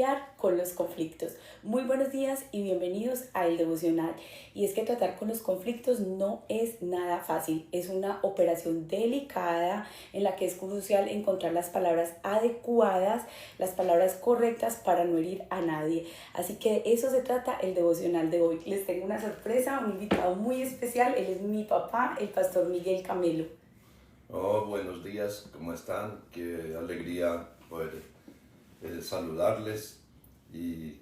lidiar con los conflictos. Muy buenos días y bienvenidos a El Devocional. Y es que tratar con los conflictos no es nada fácil, es una operación delicada en la que es crucial encontrar las palabras adecuadas, las palabras correctas para no herir a nadie. Así que de eso se trata el Devocional de hoy. Les tengo una sorpresa, un invitado muy especial, él es mi papá, el pastor Miguel Camelo. Oh, buenos días, ¿cómo están? Qué alegría poder saludarles y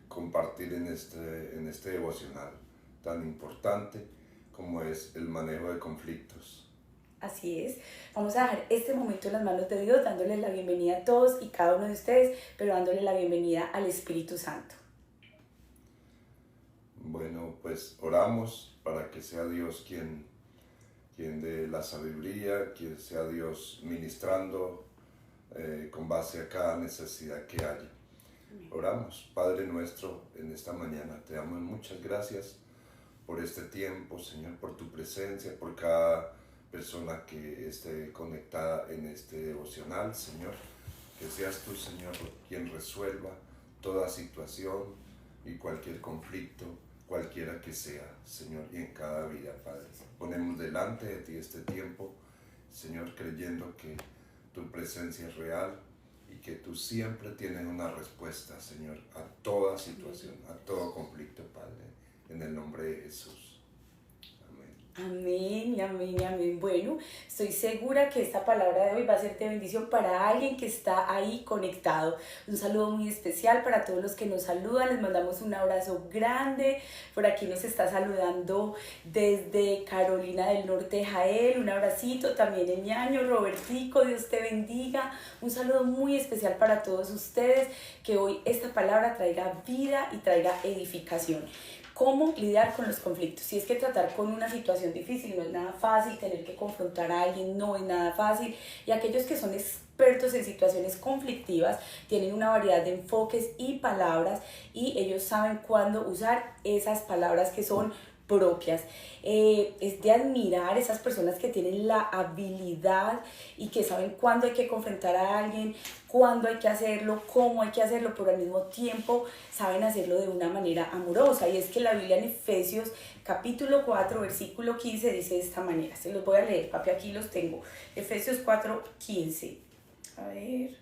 compartir en este devocional tan importante como es el manejo de conflictos. Así es, vamos a dejar este momento en las manos de Dios, dándole la bienvenida a todos y cada uno de ustedes, pero dándole la bienvenida al Espíritu Santo. Bueno, pues oramos para que sea Dios quien dé la sabiduría, que sea Dios ministrando con base a cada necesidad que haya. Oramos, Padre nuestro, en esta mañana te damos muchas gracias por este tiempo, Señor, por tu presencia, por cada persona que esté conectada en este devocional, Señor. Que seas tú, Señor, quien resuelva toda situación y cualquier conflicto, cualquiera que sea, Señor, y en cada vida, Padre. Ponemos delante de ti este tiempo, Señor, creyendo que tu presencia es real y que tú siempre tienes una respuesta, Señor, a toda situación, a todo conflicto, Padre, en el nombre de Jesús. Amén, amén, amén. Bueno, estoy segura que esta palabra de hoy va a ser de bendición para alguien que está ahí conectado. Un saludo muy especial para todos los que nos saludan. Les mandamos un abrazo grande. Por aquí nos está saludando desde Carolina del Norte, Jael. Un abracito también en Ñaño, Robertico, Dios te bendiga. Un saludo muy especial para todos ustedes. Que hoy esta palabra traiga vida y traiga edificación. ¿Cómo lidiar con los conflictos? Si es que tratar con una situación difícil no es nada fácil, tener que confrontar a alguien no es nada fácil, y aquellos que son expertos en situaciones conflictivas tienen una variedad de enfoques y palabras, y ellos saben cuándo usar esas palabras que son propias. Es de admirar esas personas que tienen la habilidad y que saben cuándo hay que confrontar a alguien, cuándo hay que hacerlo, cómo hay que hacerlo, pero al mismo tiempo saben hacerlo de una manera amorosa. Y es que la Biblia en Efesios capítulo 4 versículo 15 dice de esta manera. Se los voy a leer, papi, aquí los tengo. Efesios 4, 15. A ver,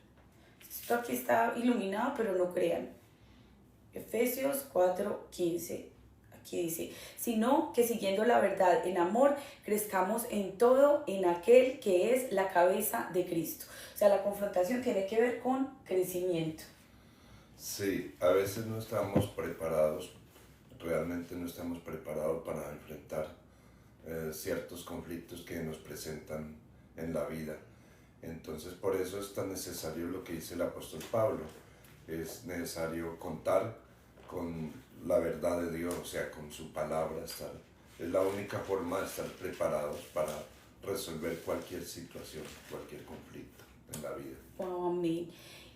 esto aquí está iluminado, pero no crean. Efesios 4, 15. Aquí dice, sino que siguiendo la verdad en amor, crezcamos en todo en aquel que es la cabeza de Cristo. O sea, la confrontación tiene que ver con crecimiento. Sí, a veces no estamos preparados, realmente no estamos preparados para enfrentar ciertos conflictos que nos presentan en la vida. Entonces, por eso es tan necesario lo que dice el apóstol Pablo. Es necesario contar con la verdad de Dios, o sea, con su palabra. Es la única forma de estar preparados para resolver cualquier situación, cualquier conflicto en la vida. Oh, amén.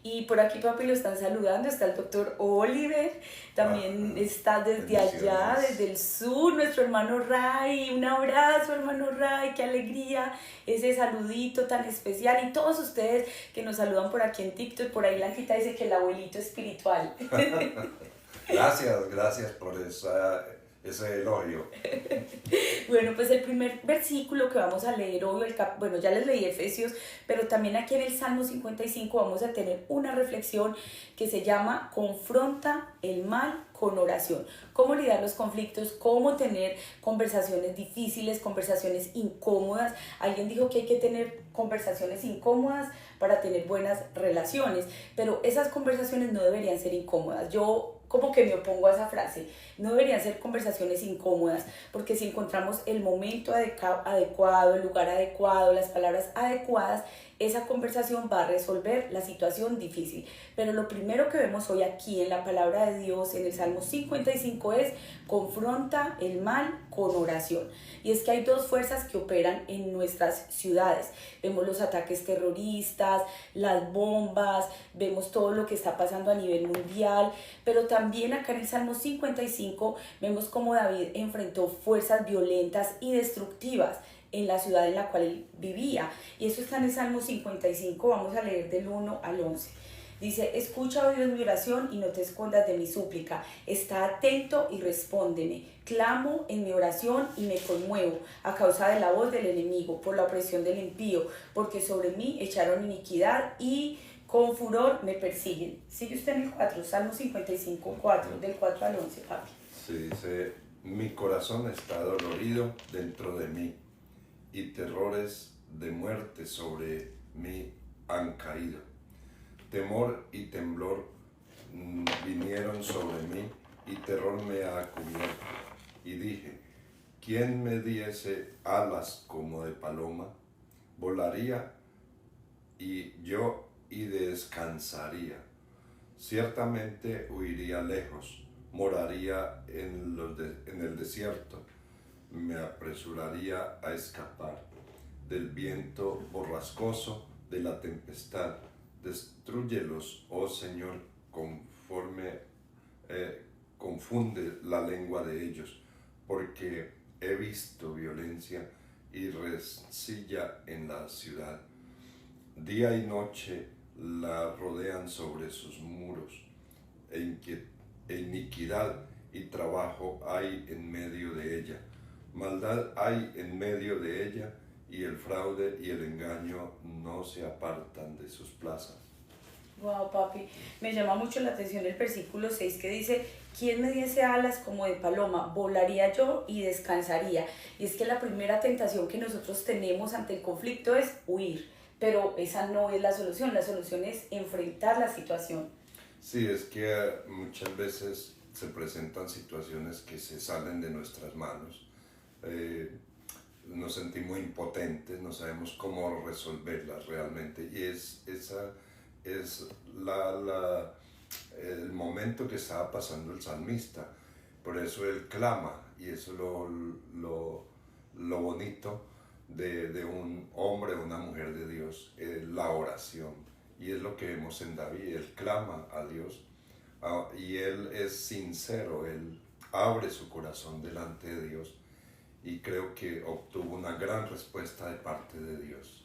Y por aquí, papi, lo están saludando, está el doctor Oliver, también está desde allá, desde el sur, nuestro hermano Ray. Un abrazo, hermano Ray, qué alegría ese saludito tan especial. Y todos ustedes que nos saludan por aquí en TikTok, por ahí Blanquita dice que el abuelito espiritual. Gracias por ese elogio. Bueno, pues el primer versículo que vamos a leer hoy, bueno, ya les leí Efesios, pero también aquí en el Salmo 55 vamos a tener una reflexión que se llama Confronta el mal con oración. Cómo lidiar los conflictos, cómo tener conversaciones difíciles, conversaciones incómodas. Alguien dijo que hay que tener conversaciones incómodas para tener buenas relaciones, pero esas conversaciones no deberían ser incómodas. Yo como que me opongo a esa frase. No deberían ser conversaciones incómodas, porque si encontramos el momento adecuado, el lugar adecuado, las palabras adecuadas, esa conversación va a resolver la situación difícil. Pero lo primero que vemos hoy aquí en la palabra de Dios, en el Salmo 55, es confronta el mal con oración. Y es que hay dos fuerzas que operan en nuestras ciudades. Vemos los ataques terroristas, las bombas, vemos todo lo que está pasando a nivel mundial, pero también acá en el Salmo 55 vemos cómo David enfrentó fuerzas violentas y destructivas en la ciudad en la cual él vivía. Y eso está en el Salmo 55, vamos a leer del 1 al 11. Dice, escucha, oh Dios, mi oración y no te escondas de mi súplica. Está atento y respóndeme. Clamo en mi oración y me conmuevo a causa de la voz del enemigo, por la opresión del impío, porque sobre mí echaron iniquidad y con furor me persiguen. Sigue usted en el 4, Salmo 55, 4, del 4 al 11, papi. Se dice, mi corazón está dolorido dentro de mí y terrores de muerte sobre mí han caído. Temor y temblor vinieron sobre mí y terror me ha cubierto. Y dije, ¿quién me diese alas como de paloma? Volaría y descansaría. Ciertamente huiría lejos, moraría en el desierto, me apresuraría a escapar del viento borrascoso, de la tempestad. Destrúyelos, oh Señor, confunde la lengua de ellos, porque he visto violencia y rencilla en la ciudad. Día y noche la rodean sobre sus muros, e iniquidad y trabajo hay en medio de ella. Maldad hay en medio de ella, y el fraude y el engaño no se apartan de sus plazas. Wow, papi, me llama mucho la atención el versículo 6 que dice, ¿quién me diese alas como de paloma? Volaría yo y descansaría. Y es que la primera tentación que nosotros tenemos ante el conflicto es huir, pero esa no es la solución es enfrentar la situación. Sí, es que muchas veces se presentan situaciones que se salen de nuestras manos. Nos sentimos impotentes, no sabemos cómo resolverlas realmente. Y esa es el momento que estaba pasando el salmista. Por eso él clama, y eso es lo bonito de un hombre o una mujer de Dios, la oración. Y es lo que vemos en David, él clama a Dios y él es sincero, él abre su corazón delante de Dios, y creo que obtuvo una gran respuesta de parte de Dios.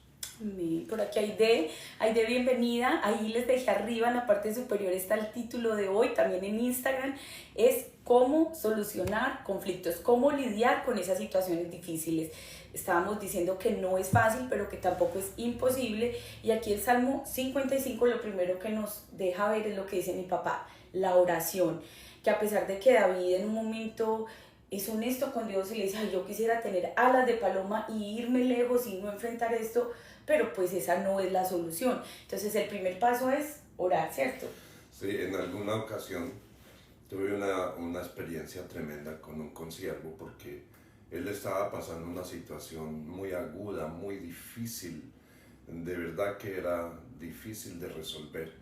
Por aquí hay de bienvenida, ahí les dejé arriba en la parte superior está el título de hoy, también en Instagram, es cómo solucionar conflictos, cómo lidiar con esas situaciones difíciles. Estábamos diciendo que no es fácil, pero que tampoco es imposible, y aquí el Salmo 55 lo primero que nos deja ver es lo que dice mi papá, la oración, que a pesar de que David en un momento es honesto con Dios y le dice, ay, yo quisiera tener alas de paloma y irme lejos y no enfrentar esto, pero pues esa no es la solución. Entonces el primer paso es orar, ¿cierto? Sí, en alguna ocasión tuve una experiencia tremenda con un consiervo, porque él estaba pasando una situación muy aguda, muy difícil, de verdad que era difícil de resolver.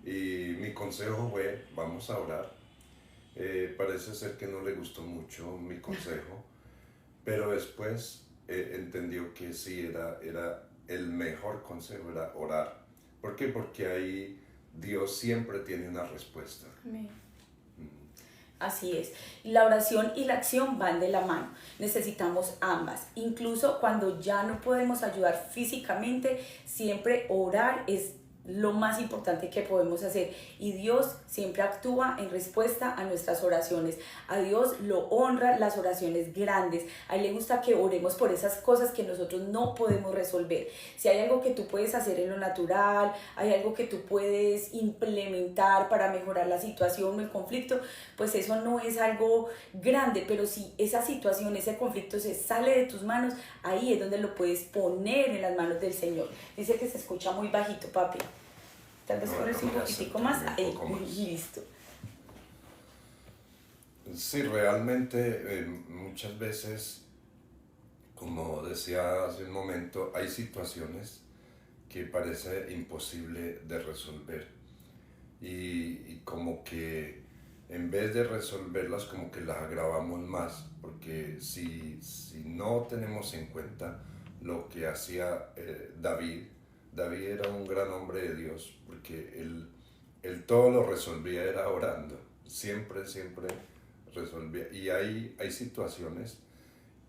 Y mi consejo fue, vamos a orar. Parece ser que no le gustó mucho mi consejo, pero después entendió que sí, era el mejor consejo, era orar. ¿Por qué? Porque ahí Dios siempre tiene una respuesta. Amén. Así es. La oración y la acción van de la mano. Necesitamos ambas. Incluso cuando ya no podemos ayudar físicamente, siempre orar es lo más importante que podemos hacer, y Dios siempre actúa en respuesta a nuestras oraciones. A Dios lo honra las oraciones grandes, a Él le gusta que oremos por esas cosas que nosotros no podemos resolver. Si hay algo que tú puedes hacer en lo natural, hay algo que tú puedes implementar para mejorar la situación o el conflicto, pues eso no es algo grande, pero si esa situación, ese conflicto se sale de tus manos, ahí es donde lo puedes poner en las manos del Señor. Dice que se escucha muy bajito, papi. Tal vez ponerse un poquitico más. Listo. Sí, realmente muchas veces, como decía hace un momento, hay situaciones que parece imposible de resolver, y como que en vez de resolverlas, como que las agravamos más, porque si no tenemos en cuenta lo que hacía David era un gran hombre de Dios, porque él todo lo resolvía era orando, siempre resolvía. Y hay situaciones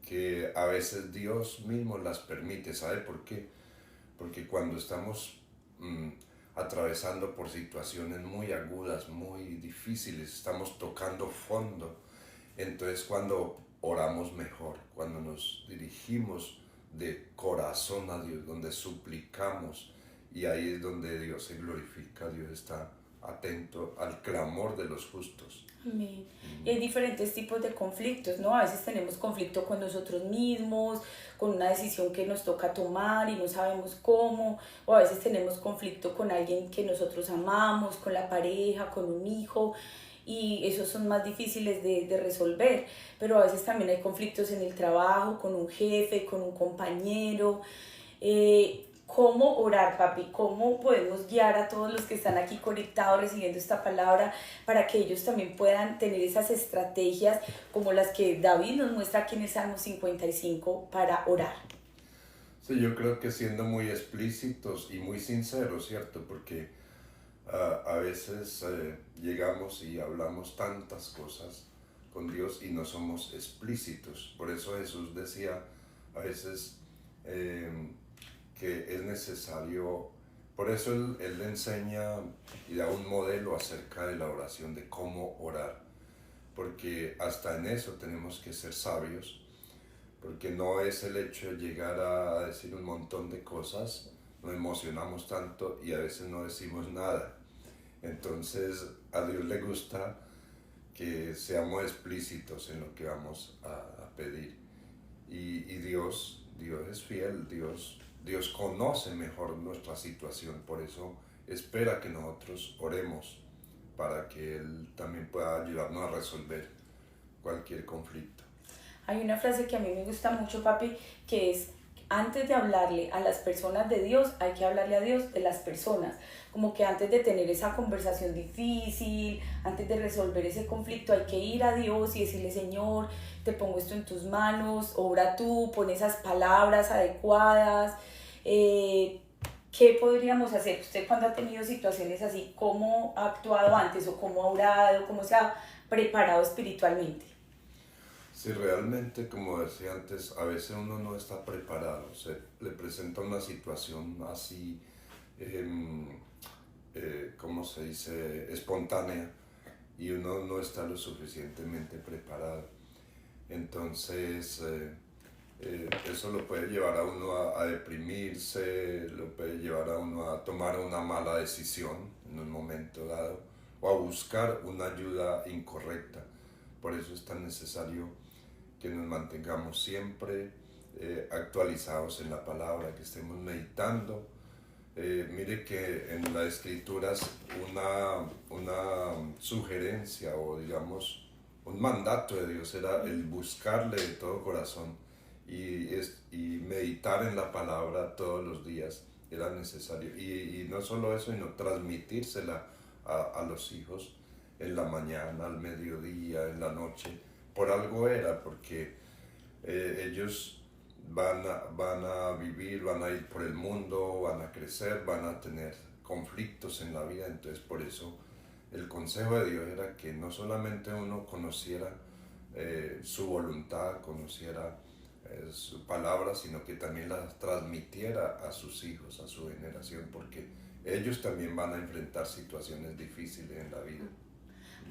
que a veces Dios mismo las permite. ¿Sabe por qué? Porque cuando estamos atravesando por situaciones muy agudas, muy difíciles, estamos tocando fondo. Entonces cuando oramos mejor, cuando nos dirigimos de corazón a Dios, donde suplicamos, y ahí es donde Dios se glorifica, Dios está atento al clamor de los justos. Amén. Y hay diferentes tipos de conflictos, ¿no? A veces tenemos conflicto con nosotros mismos, con una decisión que nos toca tomar y no sabemos cómo, o a veces tenemos conflicto con alguien que nosotros amamos, con la pareja, con un hijo, y esos son más difíciles de resolver, pero a veces también hay conflictos en el trabajo, con un jefe, con un compañero. ¿Cómo orar, papi? ¿Cómo podemos guiar a todos los que están aquí conectados recibiendo esta palabra para que ellos también puedan tener esas estrategias como las que David nos muestra aquí en el Salmo 55 para orar? Sí, yo creo que siendo muy explícitos y muy sinceros, ¿cierto? Porque a veces llegamos y hablamos tantas cosas con Dios y no somos explícitos. Por eso Jesús decía a veces que es necesario, por eso él enseña y da un modelo acerca de la oración, de cómo orar, porque hasta en eso tenemos que ser sabios, porque no es el hecho de llegar a decir un montón de cosas, nos emocionamos tanto y a veces no decimos nada. Entonces a Dios le gusta que seamos explícitos en lo que vamos a pedir. Y Dios es fiel, Dios conoce mejor nuestra situación, por eso espera que nosotros oremos para que Él también pueda ayudarnos a resolver cualquier conflicto. Hay una frase que a mí me gusta mucho, papi, que es: antes de hablarle a las personas de Dios, hay que hablarle a Dios de las personas. Como que antes de tener esa conversación difícil, antes de resolver ese conflicto, hay que ir a Dios y decirle: Señor, te pongo esto en tus manos, obra tú, pon esas palabras adecuadas. ¿Qué podríamos hacer? Usted, cuando ha tenido situaciones así, ¿cómo ha actuado antes o cómo ha orado, cómo se ha preparado espiritualmente? Si realmente, como decía antes, a veces uno no está preparado, se le presenta una situación así, ¿cómo se dice?, espontánea, y uno no está lo suficientemente preparado. Entonces, eso lo puede llevar a uno a deprimirse, lo puede llevar a uno a tomar una mala decisión en un momento dado, o a buscar una ayuda incorrecta. Por eso es tan necesario que nos mantengamos siempre actualizados en la palabra, que estemos meditando. Mire que en las escrituras una sugerencia o digamos un mandato de Dios era el buscarle de todo corazón y meditar en la palabra todos los días era necesario. Y no solo eso, sino transmitírsela a los hijos en la mañana, al mediodía, en la noche. Por algo era, porque ellos van a vivir, van a ir por el mundo, van a crecer, van a tener conflictos en la vida. Entonces por eso el consejo de Dios era que no solamente uno conociera su voluntad, conociera su palabra, sino que también la transmitiera a sus hijos, a su generación, porque ellos también van a enfrentar situaciones difíciles en la vida.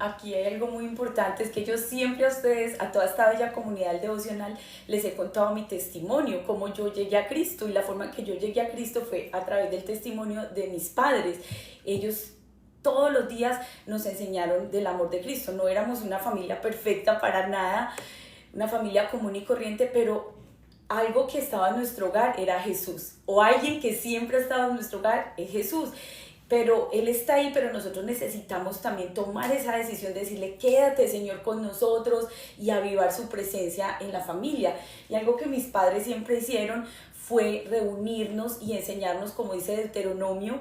Aquí hay algo muy importante, es que yo siempre a ustedes, a toda esta bella comunidad devocional, les he contado mi testimonio, cómo yo llegué a Cristo, y la forma en que yo llegué a Cristo fue a través del testimonio de mis padres. Ellos todos los días nos enseñaron del amor de Cristo. No éramos una familia perfecta para nada, una familia común y corriente, pero algo que estaba en nuestro hogar era Jesús, o alguien que siempre ha estado en nuestro hogar es Jesús. Pero Él está ahí, pero nosotros necesitamos también tomar esa decisión de decirle: quédate, Señor, con nosotros, y avivar su presencia en la familia. Y algo que mis padres siempre hicieron fue reunirnos y enseñarnos, como dice Deuteronomio,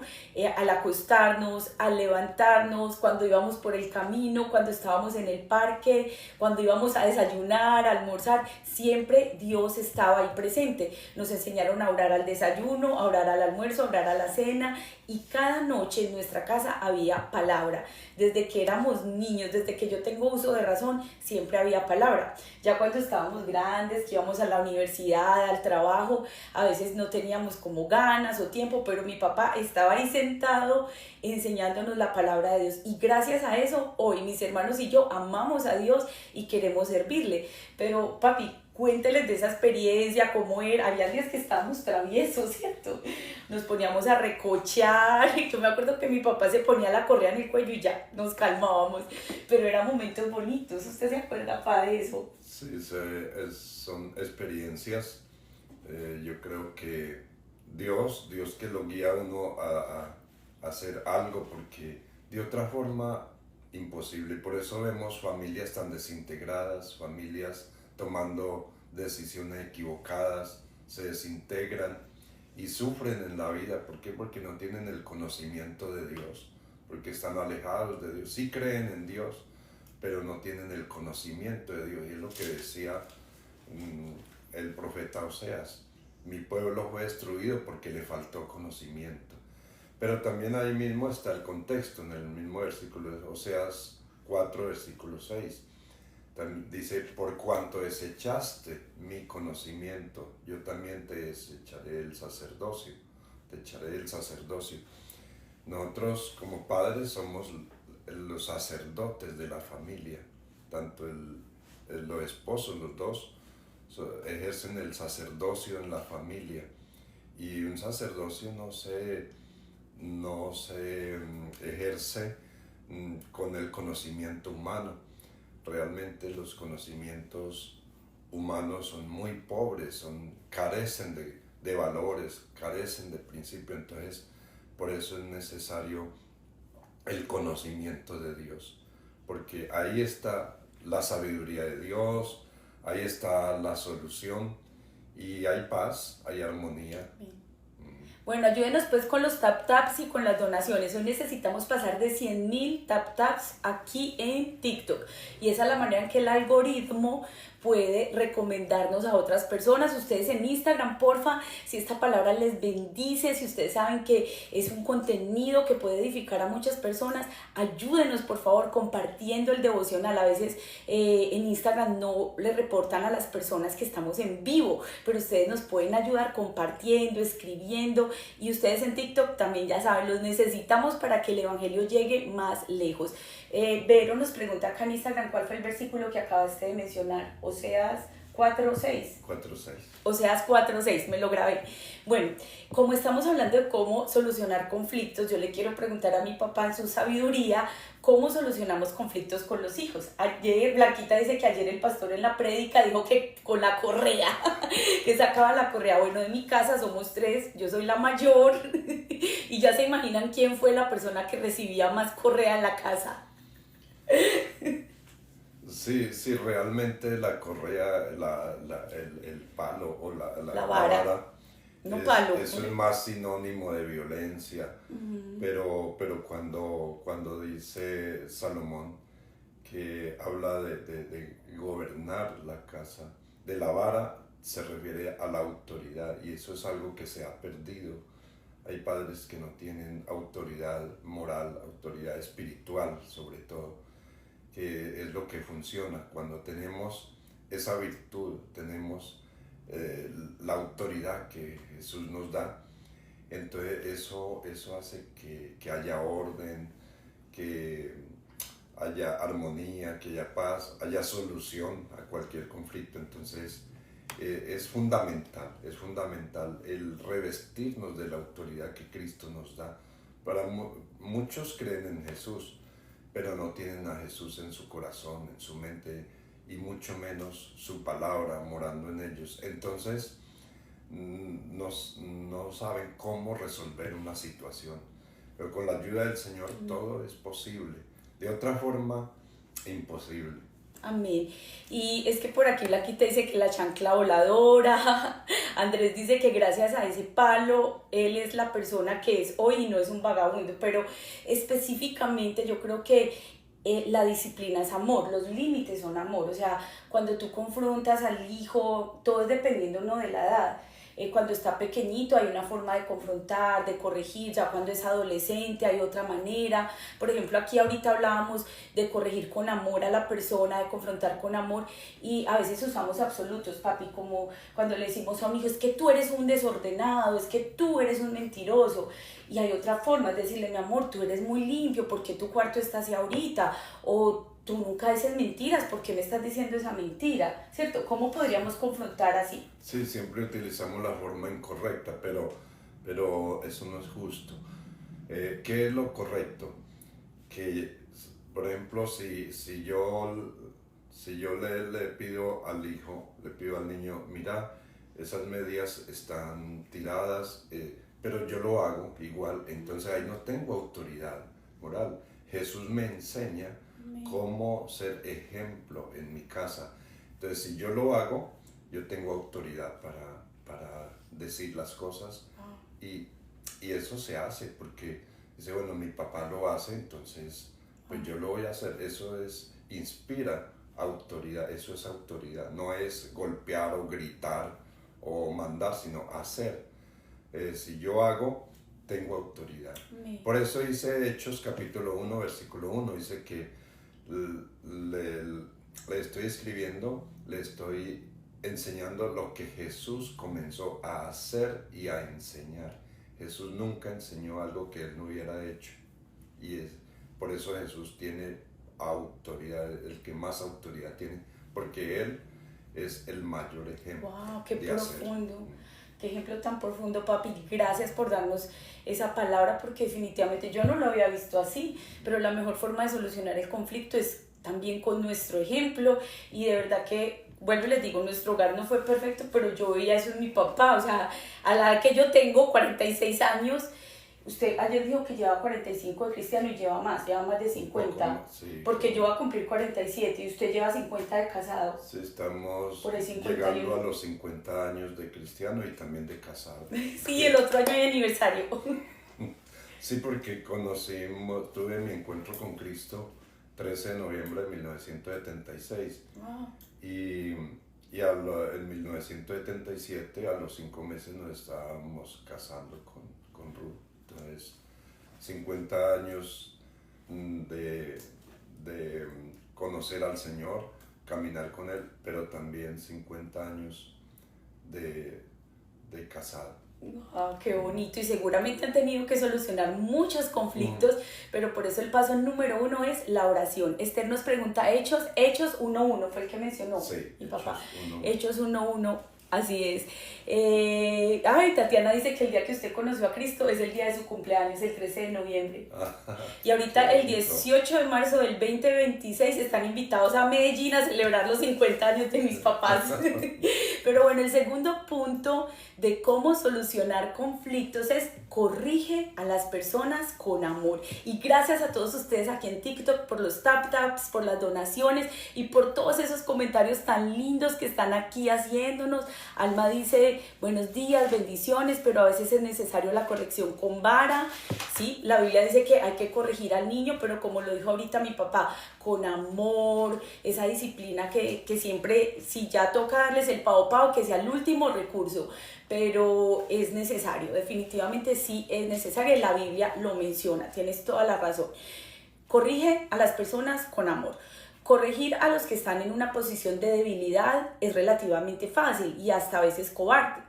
al acostarnos, al levantarnos, cuando íbamos por el camino, cuando estábamos en el parque, cuando íbamos a desayunar, a almorzar, siempre Dios estaba ahí presente. Nos enseñaron a orar al desayuno, a orar al almuerzo, a orar a la cena, y cada noche en nuestra casa había palabra. Desde que éramos niños, desde que yo tengo uso de razón, siempre había palabra. Ya cuando estábamos grandes, que íbamos a la universidad, al trabajo, a veces no teníamos como ganas o tiempo, pero mi papá estaba ahí sentado enseñándonos la palabra de Dios. Y gracias a eso, hoy mis hermanos y yo amamos a Dios y queremos servirle. Pero papi, cuénteles de esa experiencia, cómo era. Había días que estábamos traviesos, ¿cierto? Nos poníamos a recochear. Yo me acuerdo que mi papá se ponía la correa en el cuello y ya nos calmábamos. Pero eran momentos bonitos. ¿Usted se acuerda, pa, de eso? Sí, son experiencias. Yo creo que Dios que lo guía a uno a hacer algo, porque de otra forma imposible. Por eso vemos familias tan desintegradas, familias tomando decisiones equivocadas, se desintegran y sufren en la vida. ¿Por qué? Porque no tienen el conocimiento de Dios, porque están alejados de Dios. Sí creen en Dios, pero no tienen el conocimiento de Dios. Y es lo que decía el profeta Oseas: mi pueblo fue destruido porque le faltó conocimiento. Pero también ahí mismo está el contexto, en el mismo versículo de Oseas 4, versículo 6. También dice: por cuanto desechaste mi conocimiento, yo también te desecharé el sacerdocio, te echaré el sacerdocio. Nosotros como padres somos los sacerdotes de la familia, tanto los esposos, los dos, ejercen el sacerdocio en la familia. Y un sacerdocio no se ejerce con el conocimiento humano. Realmente los conocimientos humanos son muy pobres, carecen de valores, carecen de principios. Entonces, por eso es necesario el conocimiento de Dios, porque ahí está la sabiduría de Dios, ahí está la solución, y hay paz, hay armonía. Bueno, ayúdenos pues con los tap-taps y con las donaciones. Hoy necesitamos pasar de 100.000 tap-taps aquí en TikTok. Y esa es la manera en que el algoritmo puede recomendarnos a otras personas. Ustedes en Instagram, porfa, si esta palabra les bendice, si ustedes saben que es un contenido que puede edificar a muchas personas, ayúdenos por favor compartiendo el devocional. A veces en Instagram no le reportan a las personas que estamos en vivo, pero ustedes nos pueden ayudar compartiendo, escribiendo. Y ustedes en TikTok también, ya saben, los necesitamos para que el evangelio llegue más lejos. Vero nos pregunta acá en Instagram cuál fue el versículo que acabaste de mencionar. Oseas 4:6. 4:6. Oseas 4:6, me lo grabé. Bueno, como estamos hablando de cómo solucionar conflictos, yo le quiero preguntar a mi papá en su sabiduría cómo solucionamos conflictos con los hijos. Ayer, Blanquita dice que ayer el pastor en la prédica dijo que con la correa, que sacaba la correa. Bueno, de mi casa somos 3, yo soy la mayor y ya se imaginan quién fue la persona que recibía más correa en la casa. Sí, realmente la correa, el palo o la vara. No palo. Eso es más sinónimo de violencia. Pero cuando dice Salomón que habla de gobernar la casa, de la vara, se refiere a la autoridad, y eso es algo que se ha perdido. Hay padres que no tienen autoridad moral, autoridad espiritual sobre todo, que es lo que funciona. Cuando tenemos esa virtud, tenemos la autoridad que Jesús nos da, entonces eso hace que haya orden, que haya armonía, que haya paz, haya solución a cualquier conflicto. Entonces es fundamental el revestirnos de la autoridad que Cristo nos da. Muchos creen en Jesús, pero no tienen a Jesús en su corazón, en su mente, y mucho menos su palabra morando en ellos. Entonces no saben cómo resolver una situación, pero con la ayuda del Señor todo es posible. De otra forma, imposible. Amén. Y es que por aquí Blanquita dice que la chancla voladora. Andrés dice que gracias a ese palo él es la persona que es hoy y no es un vagabundo. Pero específicamente yo creo que la disciplina es amor, los límites son amor. O sea, cuando tú confrontas al hijo, todo es dependiendo, ¿no?, de la edad. cuando está pequeñito hay una forma de confrontar, de corregir, ya cuando es adolescente hay otra manera. Por ejemplo, aquí ahorita hablábamos de corregir con amor a la persona, de confrontar con amor, y a veces usamos absolutos, papi, como cuando le decimos a un hijo, es que tú eres un desordenado, es que tú eres un mentiroso. Y hay otra forma, es decirle, mi amor, tú eres muy limpio, ¿por qué tu cuarto está así ahorita? O tú nunca dices mentiras, ¿por qué me estás diciendo esa mentira? ¿Cierto? ¿Cómo podríamos confrontar así? Sí, siempre utilizamos la forma incorrecta, pero eso no es justo. ¿Qué es lo correcto? Que, por ejemplo, si yo le pido al hijo, le pido al niño, mira, esas medias están tiradas, pero yo lo hago igual, entonces ahí no tengo autoridad moral. Jesús me enseña cómo ser ejemplo en mi casa. Entonces, si yo lo hago, yo tengo autoridad para decir las cosas y eso se hace porque dice, bueno, mi papá lo hace, entonces pues yo lo voy a hacer. Eso inspira autoridad, eso es autoridad. No es golpear o gritar o mandar, sino hacer. Si yo hago, tengo autoridad. Por eso dice Hechos capítulo 1, versículo 1, dice que le estoy escribiendo, le estoy enseñando lo que Jesús comenzó a hacer y a enseñar. Jesús nunca enseñó algo que él no hubiera hecho. Y por eso Jesús tiene autoridad, el que más autoridad tiene, porque él es el mayor ejemplo. ¡Wow! ¡Qué profundo! Qué ejemplo tan profundo, papi. Gracias por darnos esa palabra, porque definitivamente yo no lo había visto así, pero la mejor forma de solucionar el conflicto es también con nuestro ejemplo. Y de verdad que, vuelvo y les digo, nuestro hogar no fue perfecto, pero yo veía eso en mi papá. O sea, a la edad que yo tengo, 46 años, usted ayer dijo que lleva 45 de cristiano y lleva más de 50, sí, porque yo voy a cumplir 47 y usted lleva 50 de casado. Sí, estamos por llegando a los 50 años de cristiano y también de casado. Sí, el otro año hay aniversario. Sí, porque tuve mi encuentro con Cristo 13 de noviembre de 1976. Wow. Y en 1977, a los 5 meses, nos estábamos casando con Ruth. Entonces, 50 años de conocer al Señor, caminar con Él, pero también 50 años de casado. Wow, qué bonito, y seguramente han tenido que solucionar muchos conflictos, pero por eso el paso número 1 es la oración. Esther nos pregunta, Hechos 1:1 fue el que mencionó, sí, mi papá. Hechos 1:1, así es. Tatiana dice que el día que usted conoció a Cristo es el día de su cumpleaños, el 13 de noviembre. Y ahorita el 18 de marzo del 2026 están invitados a Medellín a celebrar los 50 años de mis papás. Pero bueno, el segundo punto de cómo solucionar conflictos es corrige a las personas con amor. Y gracias a todos ustedes aquí en TikTok por los taps, por las donaciones y por todos esos comentarios tan lindos que están aquí haciéndonos. Alma dice, buenos días, bendiciones, pero a veces es necesario la corrección con vara. ¿Sí? La Biblia dice que hay que corregir al niño, pero como lo dijo ahorita mi papá, con amor, esa disciplina que siempre, si ya toca darles el pao, que sea el último recurso, pero es necesario, definitivamente sí es necesario, la Biblia lo menciona, tienes toda la razón. Corrige a las personas con amor. Corregir a los que están en una posición de debilidad es relativamente fácil y hasta a veces cobarde.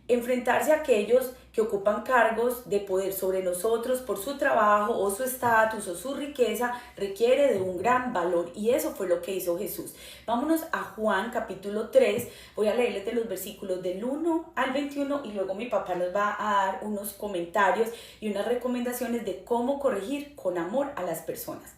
Enfrentarse a aquellos que ocupan cargos de poder sobre nosotros por su trabajo o su estatus o su riqueza requiere de un gran valor, y eso fue lo que hizo Jesús. Vámonos a Juan capítulo 3, voy a leerles de los versículos del 1 al 21 y luego mi papá nos va a dar unos comentarios y unas recomendaciones de cómo corregir con amor a las personas.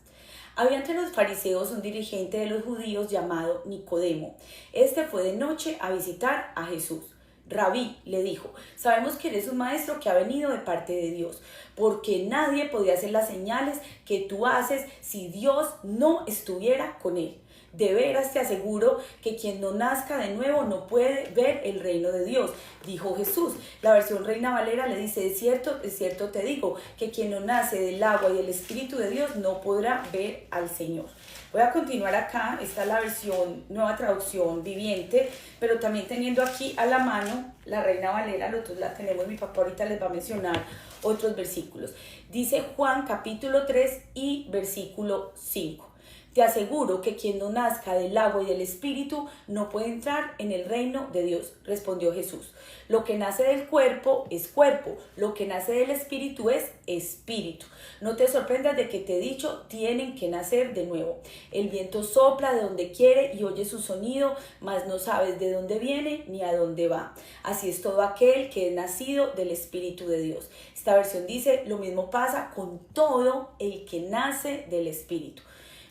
Había entre los fariseos un dirigente de los judíos llamado Nicodemo. Este fue de noche a visitar a Jesús. Rabí, le dijo, sabemos que eres un maestro que ha venido de parte de Dios, porque nadie podría hacer las señales que tú haces si Dios no estuviera con él. De veras te aseguro que quien no nazca de nuevo no puede ver el reino de Dios, dijo Jesús. La versión Reina Valera le dice, de cierto te digo, que quien no nace del agua y del Espíritu de Dios no podrá ver al Señor. Voy a continuar acá, esta es la versión Nueva Traducción Viviente, pero también teniendo aquí a la mano la Reina Valera, nosotros la tenemos, mi papá ahorita les va a mencionar otros versículos. Dice Juan capítulo 3 y versículo 5. Te aseguro que quien no nazca del agua y del Espíritu no puede entrar en el reino de Dios, respondió Jesús. Lo que nace del cuerpo es cuerpo, lo que nace del Espíritu es espíritu. No te sorprendas de que te he dicho, tienen que nacer de nuevo. El viento sopla de donde quiere y oye su sonido, mas no sabes de dónde viene ni a dónde va. Así es todo aquel que es nacido del Espíritu de Dios. Esta versión dice, lo mismo pasa con todo el que nace del Espíritu.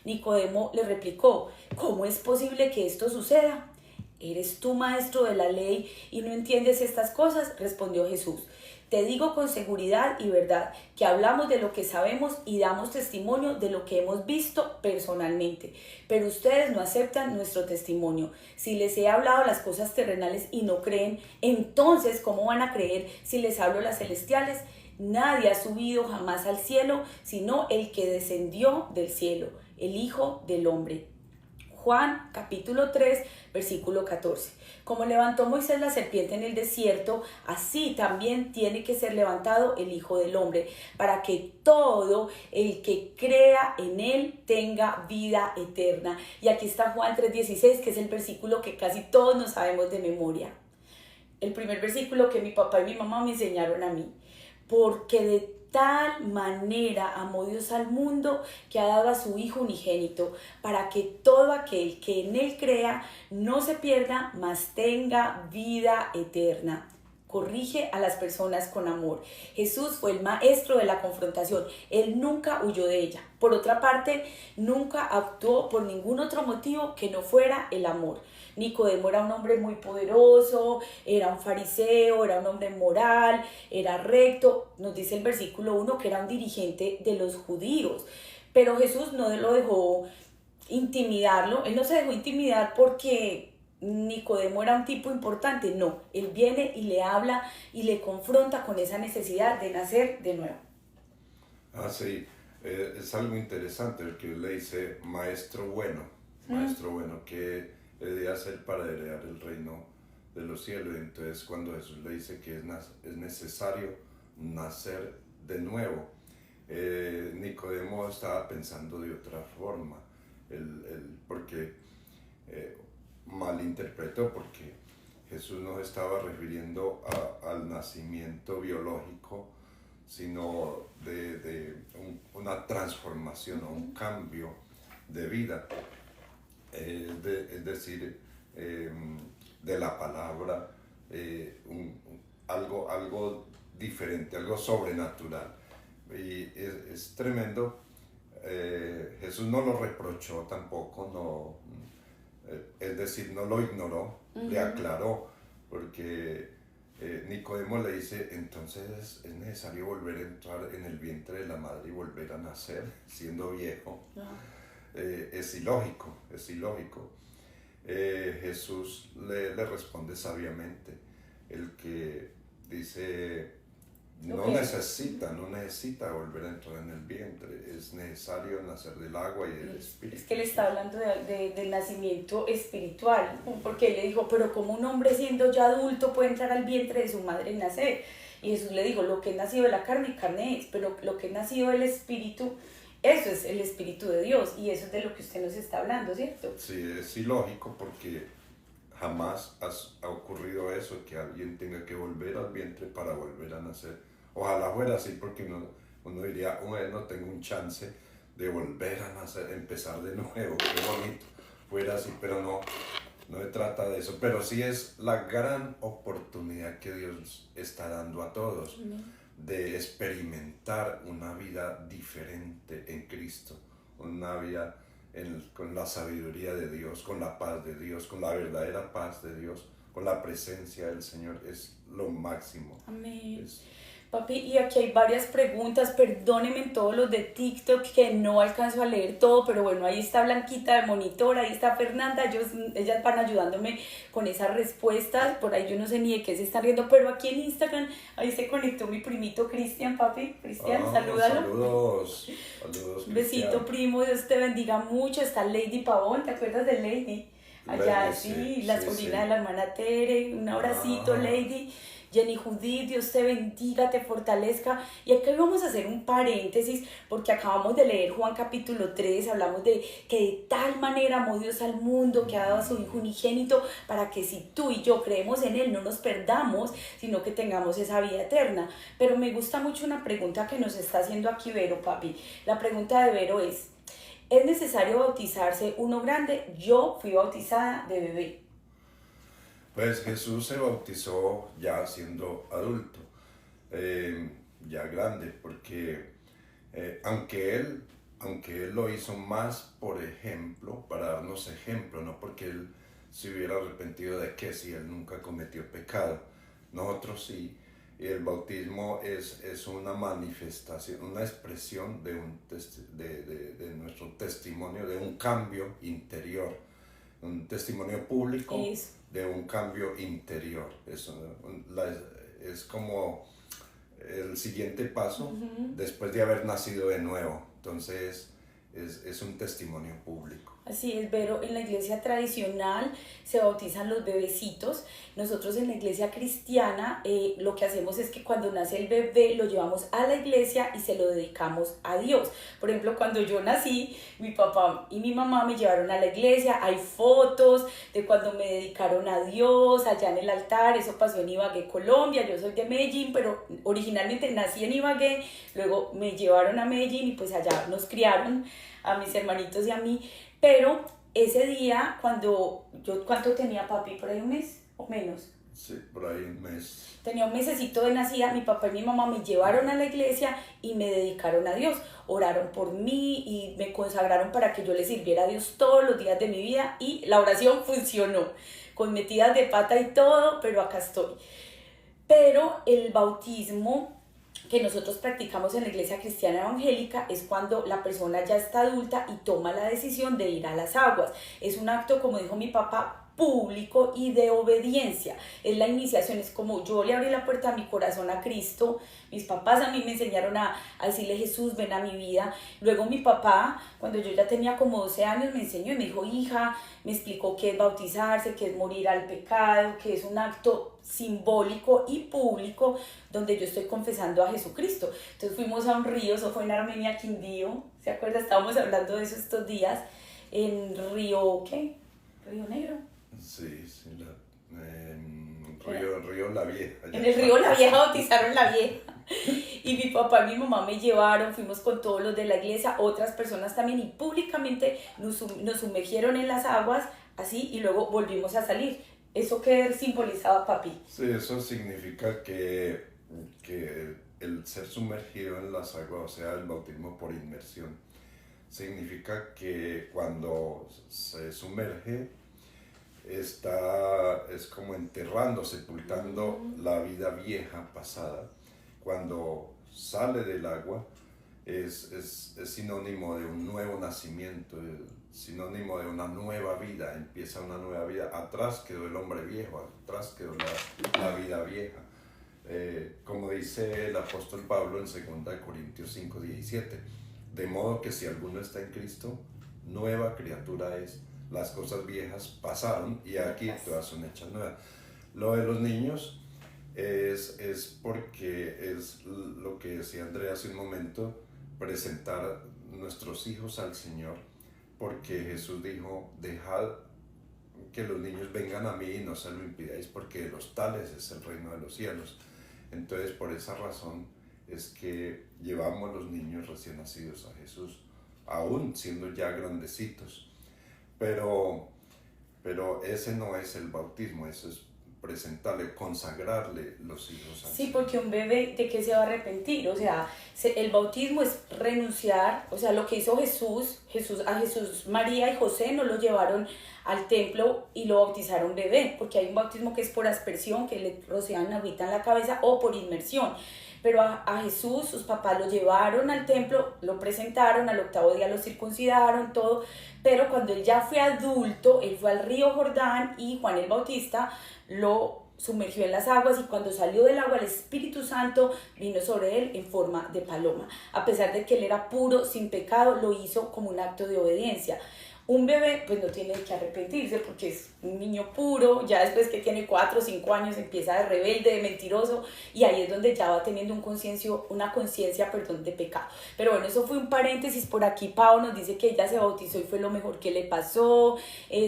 Nicodemo le replicó, ¿cómo es posible que esto suceda? ¿Eres tú maestro de la ley y no entiendes estas cosas? Respondió Jesús. Te digo con seguridad y verdad que hablamos de lo que sabemos y damos testimonio de lo que hemos visto personalmente, pero ustedes no aceptan nuestro testimonio. Si les he hablado las cosas terrenales y no creen, entonces ¿cómo van a creer si les hablo las celestiales? Nadie ha subido jamás al cielo, sino el que descendió del cielo, el Hijo del Hombre. Juan capítulo 3, versículo 14. Como levantó Moisés la serpiente en el desierto, así también tiene que ser levantado el Hijo del Hombre, para que todo el que crea en él tenga vida eterna. Y aquí está Juan 3:16, que es el versículo que casi todos nos sabemos de memoria. El primer versículo que mi papá y mi mamá me enseñaron a mí. Porque de tal manera amó Dios al mundo que ha dado a su Hijo unigénito, para que todo aquel que en él crea no se pierda, mas tenga vida eterna. Corrige a las personas con amor. Jesús fue el maestro de la confrontación. Él nunca huyó de ella. Por otra parte, nunca actuó por ningún otro motivo que no fuera el amor. Nicodemo era un hombre muy poderoso, era un fariseo, era un hombre moral, era recto. Nos dice el versículo 1 que era un dirigente de los judíos. Pero Jesús no lo dejó intimidarlo. Él no se dejó intimidar porque Nicodemo era un tipo importante. No, él viene y le habla y le confronta con esa necesidad de nacer de nuevo. Sí, es algo interesante el que le dice maestro bueno, que debía hacer para heredar el reino de los cielos. Entonces cuando Jesús le dice que es necesario nacer de nuevo, Nicodemo estaba pensando de otra forma, porque malinterpretó, porque Jesús no estaba refiriendo al nacimiento biológico, sino de una transformación o un cambio de vida. Es decir, de la palabra, algo diferente, algo sobrenatural. Y es tremendo. Jesús no lo reprochó tampoco, es decir, no lo ignoró, le aclaró, porque Nicodemo le dice, entonces es necesario volver a entrar en el vientre de la madre y volver a nacer siendo viejo. Es ilógico. Jesús le responde sabiamente, el que dice, no necesita volver a entrar en el vientre, es necesario nacer del agua y del Espíritu. Es que él está hablando del nacimiento espiritual, porque él le dijo, pero como un hombre siendo ya adulto puede entrar al vientre de su madre y nacer. Y Jesús le dijo, lo que es nacido de la carne es, pero lo que es nacido del Espíritu, eso es el Espíritu de Dios, y eso es de lo que usted nos está hablando, ¿cierto? Sí, es ilógico porque jamás ha ocurrido eso, que alguien tenga que volver al vientre para volver a nacer. Ojalá fuera así, porque uno diría, bueno, tengo un chance de volver a nacer, empezar de nuevo, qué bonito, fuera así, pero no se trata de eso. Pero sí es la gran oportunidad que Dios está dando a todos. De experimentar una vida diferente en Cristo, una vida con la sabiduría de Dios, con la paz de Dios, con la verdadera paz de Dios, con la presencia del Señor, es lo máximo. Amén. Papi, y aquí hay varias preguntas, perdónenme todos los de TikTok que no alcanzo a leer todo, pero bueno, ahí está Blanquita de monitor, ahí está Fernanda, ellas van ayudándome con esas respuestas, por ahí yo no sé ni de qué se están riendo, pero aquí en Instagram, ahí se conectó mi primito Cristian, papi, Cristian, salúdalo. Saludos Besito, primo, Dios te bendiga mucho, está Lady Pavón, ¿te acuerdas de Lady? Allá Lady, sí, la sí, sobrina sí. de la hermana Tere, un abracito, Ah, Lady. Jenny Judith, Dios te bendiga, te fortalezca. Y aquí vamos a hacer un paréntesis porque acabamos de leer Juan capítulo 3, hablamos de que de tal manera amó Dios al mundo que ha dado a su Hijo unigénito para que si tú y yo creemos en Él no nos perdamos, sino que tengamos esa vida eterna. Pero me gusta mucho una pregunta que nos está haciendo aquí Vero, papi. La pregunta de Vero ¿es necesario bautizarse uno grande? Yo fui bautizada de bebé. pues Jesús se bautizó ya siendo adulto, eh, ya grande, porque aunque él lo hizo más por ejemplo, para darnos ejemplo, no porque él se hubiera arrepentido de que si él nunca cometió pecado, nosotros sí. Y el bautismo es una manifestación, una expresión de nuestro testimonio, de un cambio interior, un testimonio público Es de un cambio interior. Es como el siguiente paso después de haber nacido de nuevo. Entonces es un testimonio público. Así es, Vero, en la iglesia tradicional se bautizan los bebecitos. Nosotros en la iglesia cristiana lo que hacemos es que cuando nace el bebé lo llevamos a la iglesia y se lo dedicamos a Dios. Por ejemplo, cuando yo nací, mi papá y mi mamá me llevaron a la iglesia. Hay fotos de cuando me dedicaron a Dios allá en el altar. Eso pasó en Ibagué, Colombia. Yo soy de Medellín, pero originalmente nací en Ibagué. Luego me llevaron a Medellín y pues allá nos criaron a mis hermanitos y a mí. Pero ese día, ¿cuánto tenía papi? ¿Por ahí un mes o menos? Sí, por ahí un mes. Tenía un mesecito de nacida, mi papá y mi mamá me llevaron a la iglesia y me dedicaron a Dios. Oraron por mí y me consagraron para que yo le sirviera a Dios todos los días de mi vida y la oración funcionó, con metidas de pata y todo, pero acá estoy. Pero el bautismo que nosotros practicamos en la iglesia cristiana evangélica es cuando la persona ya está adulta y toma la decisión de ir a las aguas. Es un acto, como dijo mi papá, público y de obediencia. Es la iniciación, es como yo le abrí la puerta a mi corazón a Cristo. Mis papás a mí me enseñaron a decirle: Jesús, ven a mi vida. Luego mi papá, cuando yo ya tenía como 12 años, me enseñó y me dijo: hija, me explicó qué es bautizarse, qué es morir al pecado, que es un acto simbólico y público donde yo estoy confesando a Jesucristo. Entonces fuimos a un río, eso fue en Armenia, Quindío, ¿se acuerda? Estábamos hablando de eso estos días, en Río, ¿qué? Río Negro. Sí, sí, Río La Vieja. En el río La Vieja bautizaron La Vieja. Y mi papá y mi mamá me llevaron, fuimos con todos los de la iglesia, otras personas también, y públicamente nos sumergieron en las aguas, así, y luego volvimos a salir. ¿Eso qué simbolizaba, papi? Sí, eso significa que el ser sumergido en las aguas, o sea, el bautismo por inmersión, significa que cuando se sumerge es como enterrando, sepultando la vida vieja pasada. Cuando sale del agua es sinónimo de un nuevo nacimiento, sinónimo de una nueva vida, empieza una nueva vida. Atrás quedó el hombre viejo, atrás quedó la vida vieja. Como dice el apóstol Pablo en 2 Corintios 5:17, de modo que si alguno está en Cristo, nueva criatura es. Las cosas viejas pasaron y aquí todas son hechas nuevas. Lo de los niños es porque es lo que decía Andrea hace un momento, presentar nuestros hijos al Señor, porque Jesús dijo: dejad que los niños vengan a mí y no se lo impidáis, porque de los tales es el reino de los cielos. Entonces, por esa razón es que llevamos los niños recién nacidos a Jesús, aún siendo ya grandecitos. Pero ese no es el bautismo, eso es presentarle, consagrarle los hijos al Sí, Señor. porque un bebé, ¿de qué se va a arrepentir? O sea, el bautismo es renunciar, o sea, lo que hizo a Jesús, María y José no lo llevaron al templo y lo bautizaron bebé, porque hay un bautismo que es por aspersión, que le rocian agüita en la cabeza, o por inmersión. Pero a Jesús, sus papás lo llevaron al templo, lo presentaron, al 8º día lo circuncidaron, todo. Pero cuando él ya fue adulto, él fue al río Jordán y Juan el Bautista lo sumergió en las aguas, y cuando salió del agua el Espíritu Santo vino sobre él en forma de paloma. A pesar de que él era puro, sin pecado, lo hizo como un acto de obediencia. Un bebé pues no tiene que arrepentirse porque es un niño puro, ya después que tiene 4 o 5 años empieza de rebelde, de mentiroso, y ahí es donde ya va teniendo una conciencia, perdón, de pecado. Pero bueno, eso fue un paréntesis. Por aquí Pau nos dice que ella se bautizó y fue lo mejor que le pasó.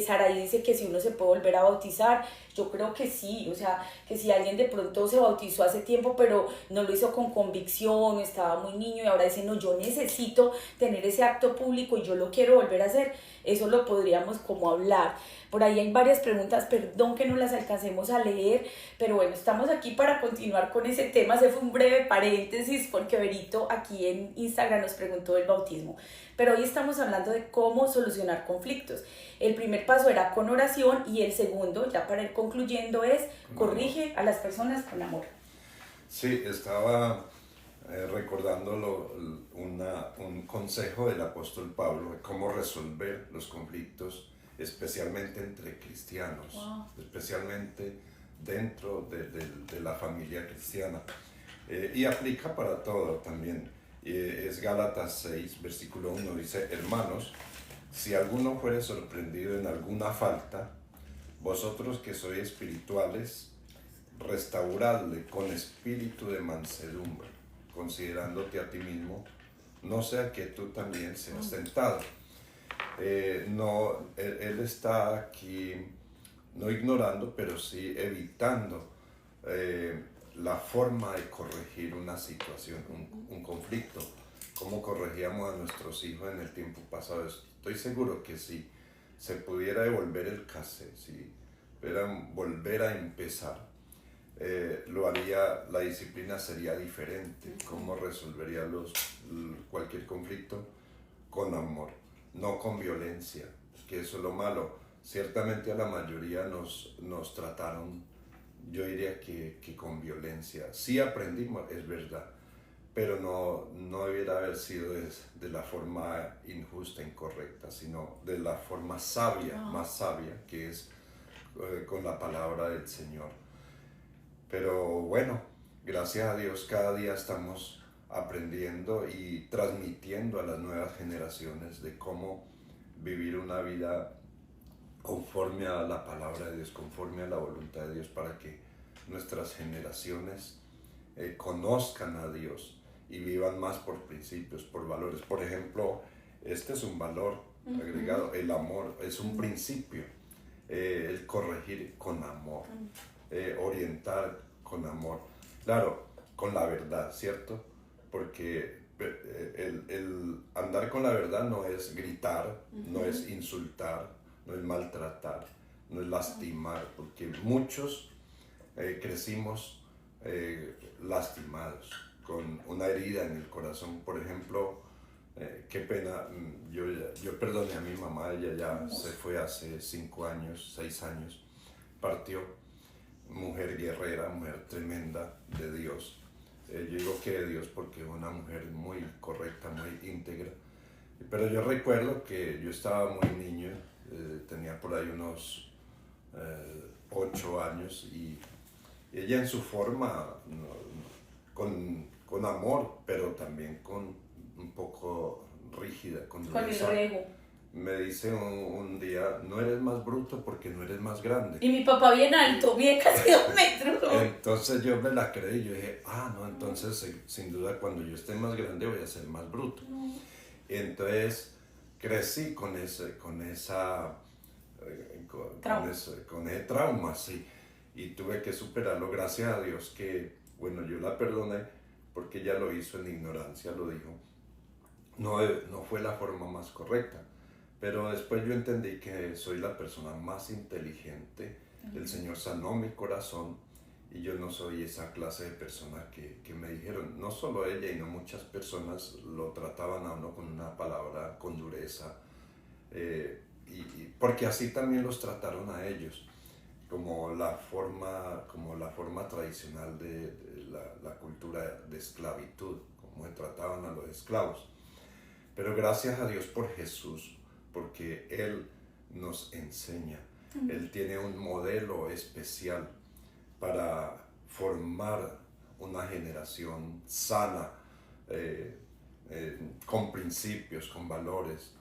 Saraí dice que si uno se puede volver a bautizar. Yo creo que sí, o sea, que si alguien de pronto se bautizó hace tiempo, pero no lo hizo con convicción, estaba muy niño y ahora dice, no, yo necesito tener ese acto público y yo lo quiero volver a hacer, eso lo podríamos como hablar. Por ahí hay varias preguntas, perdón que no las alcancemos a leer, pero bueno, estamos aquí para continuar con ese tema. Se fue un breve paréntesis porque Berito aquí en Instagram nos preguntó del bautismo, pero hoy estamos hablando de cómo solucionar conflictos. El primer paso era con oración y el segundo, ya para ir concluyendo, es corrige a las personas con amor. Sí, estaba recordando un consejo del apóstol Pablo de cómo resolver los conflictos, especialmente entre cristianos, wow, especialmente dentro de la familia cristiana. Y aplica para todo también. Es Gálatas 6, versículo 1, dice, hermanos, si alguno fuere sorprendido en alguna falta, vosotros que sois espirituales, restauradle con espíritu de mansedumbre, considerándote a ti mismo, no sea que tú también seas tentado. Él está aquí no ignorando, pero sí evitando la forma de corregir una situación, un conflicto. ¿Cómo corregíamos a nuestros hijos en el tiempo pasado? Estoy seguro que si se pudiera devolver el cassette, si pudieran volver a empezar, lo haría, la disciplina sería diferente. ¿Cómo resolvería cualquier conflicto? Con amor, no con violencia, que eso es lo malo. Ciertamente a la mayoría nos trataron, yo diría que con violencia. Sí aprendimos, es verdad, pero no debiera haber sido de la forma injusta, incorrecta, sino de la forma sabia, más sabia, que es con la palabra del Señor. Pero bueno, gracias a Dios cada día estamos aprendiendo y transmitiendo a las nuevas generaciones de cómo vivir una vida conforme a la palabra de Dios, conforme a la voluntad de Dios, para que nuestras generaciones conozcan a Dios y vivan más por principios, por valores. Por ejemplo, este es un valor agregado, el amor es un principio, el corregir con amor, orientar con amor, claro, con la verdad, ¿cierto? Porque el andar con la verdad no es gritar, no es insultar, no es maltratar, no es lastimar, porque muchos crecimos lastimados, con una herida en el corazón. Por ejemplo, qué pena, yo perdoné a mi mamá, ella ya se fue hace 5 años, 6 años, partió, mujer guerrera, mujer tremenda de Dios. Yo digo que de Dios porque es una mujer muy correcta, muy íntegra. Pero yo recuerdo que yo estaba muy niño, tenía por ahí unos 8 años y ella en su forma, con amor, pero también con un poco rígida, con dureza. Con el rego. Me dice un día, no eres más bruto porque no eres más grande. Y mi papá bien alto, bien casi 2 metros. Entonces yo me la creí y yo dije, no, entonces sin duda cuando yo esté más grande voy a ser más bruto. Entonces crecí con ese trauma, sí, y tuve que superarlo, gracias a Dios que, bueno, yo la perdoné porque ella lo hizo en ignorancia, lo dijo, no fue la forma más correcta, pero después yo entendí que soy la persona más inteligente, el Señor sanó mi corazón y yo no soy esa clase de persona que me dijeron, no solo ella, sino muchas personas lo trataban a uno con una palabra, con dureza, porque así también los trataron a ellos, como la forma tradicional de la cultura de esclavitud, como trataban a los esclavos. Pero gracias a Dios por Jesús, porque Él nos enseña, Él tiene un modelo especial para formar una generación sana, con principios, con valores,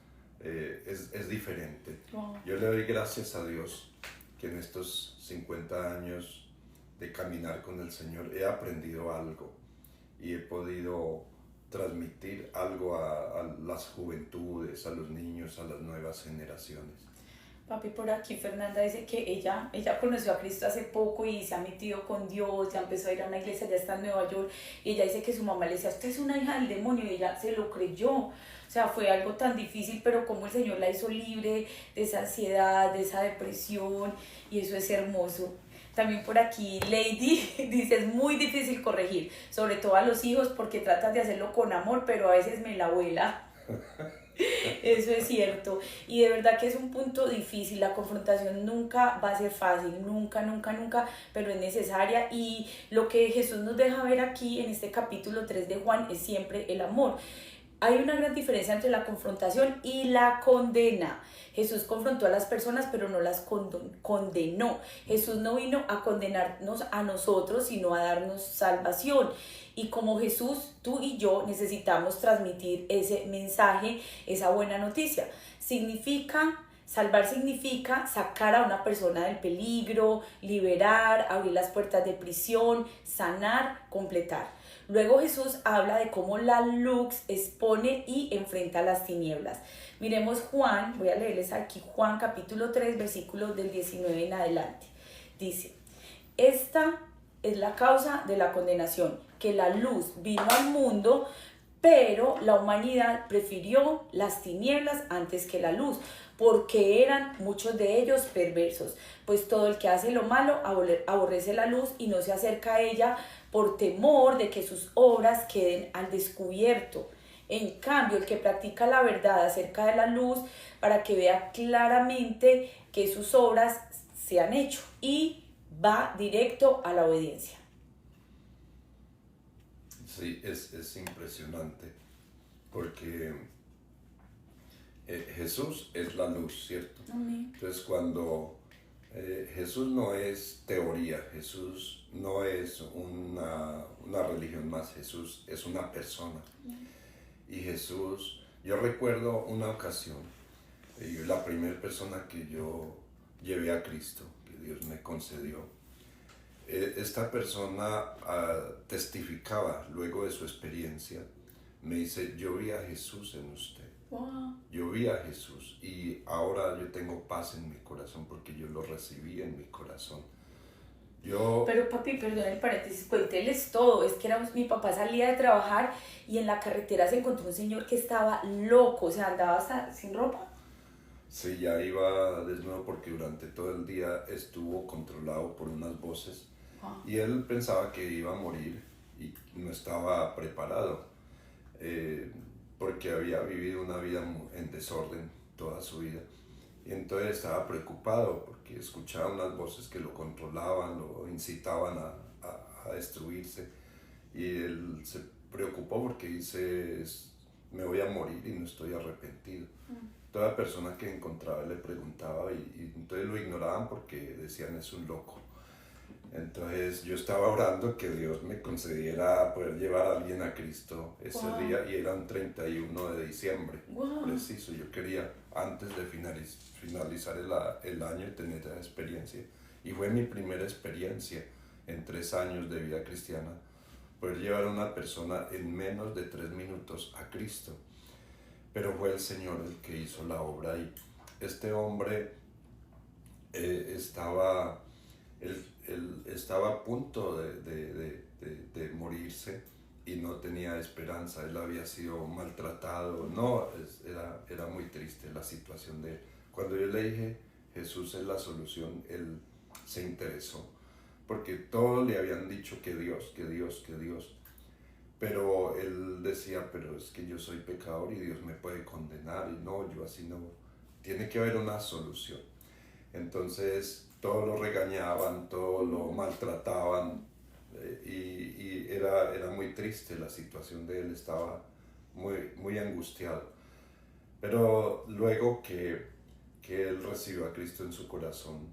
es diferente. Wow. Yo le doy gracias a Dios que en estos 50 años de caminar con el Señor he aprendido algo y he podido transmitir algo a las juventudes, a los niños, a las nuevas generaciones. Papi, por aquí Fernanda dice que ella conoció a Cristo hace poco y se ha metido con Dios, ya empezó a ir a una iglesia, ya está en Nueva York, y ella dice que su mamá le decía, usted es una hija del demonio, y ella se lo creyó. O sea, fue algo tan difícil, pero como el Señor la hizo libre de esa ansiedad, de esa depresión, y eso es hermoso. También por aquí Lady dice, es muy difícil corregir, sobre todo a los hijos, porque tratan de hacerlo con amor, pero a veces me la vuela. Eso es cierto, y de verdad que es un punto difícil, la confrontación nunca va a ser fácil, nunca, nunca, nunca, pero es necesaria, y lo que Jesús nos deja ver aquí en este capítulo 3 de Juan es siempre el amor. Hay una gran diferencia entre la confrontación y la condena. Jesús confrontó a las personas, pero no las condenó. Jesús no vino a condenarnos a nosotros, sino a darnos salvación. Y como Jesús, tú y yo necesitamos transmitir ese mensaje, esa buena noticia. Salvar significa sacar a una persona del peligro, liberar, abrir las puertas de prisión, sanar, completar. Luego Jesús habla de cómo la luz expone y enfrenta las tinieblas. Miremos Juan, voy a leerles aquí Juan capítulo 3, versículos del 19 en adelante. Dice, esta es la causa de la condenación, que la luz vino al mundo, pero la humanidad prefirió las tinieblas antes que la luz, porque eran muchos de ellos perversos. Pues todo el que hace lo malo aborrece la luz y no se acerca a ella por temor de que sus obras queden al descubierto. En cambio, el que practica la verdad acerca de la luz, para que vea claramente que sus obras se han hecho, y va directo a la obediencia. Sí, es impresionante, porque Jesús es la luz, ¿cierto? Amén. Entonces cuando Jesús no es teoría, Jesús no es una religión más, Jesús es una persona. Y Jesús, yo recuerdo una ocasión, la primera persona que yo llevé a Cristo, que Dios me concedió, esta persona testificaba luego de su experiencia, me dice, yo vi a Jesús en usted. Wow. Yo vi a Jesús y ahora yo tengo paz en mi corazón porque yo lo recibí en mi corazón. Pero papi, perdón el paréntesis, cuénteles todo. Es que mi papá salía de trabajar y en la carretera se encontró un señor que estaba loco, o sea, andaba hasta sin ropa. Sí, ya iba desnudo porque durante todo el día estuvo controlado por unas voces. Y él pensaba que iba a morir y no estaba preparado. Porque había vivido una vida en desorden toda su vida. Y entonces estaba preocupado porque escuchaba unas voces que lo controlaban, lo incitaban a destruirse. Y él se preocupó porque dice, me voy a morir y no estoy arrepentido. Toda persona que encontraba le preguntaba y entonces lo ignoraban porque decían, es un loco. Entonces yo estaba orando que Dios me concediera poder llevar a alguien a Cristo ese día, y era un 31 de diciembre, preciso. Yo quería antes de finalizar el año tener esa experiencia, y fue mi primera experiencia en 3 años de vida cristiana, poder llevar a una persona en menos de 3 minutos a Cristo. Pero fue el Señor el que hizo la obra, y este hombre estaba a punto de morirse y no tenía esperanza. Él había sido maltratado, era muy triste la situación de él. Cuando yo le dije, Jesús es la solución, él se interesó, porque todos le habían dicho que Dios, pero él decía, pero es que yo soy pecador y Dios me puede condenar, y no, yo así no, tiene que haber una solución. Entonces todos lo regañaban, todos lo maltrataban, y era muy triste la situación de él, estaba muy, muy angustiado. Pero luego que él recibió a Cristo en su corazón,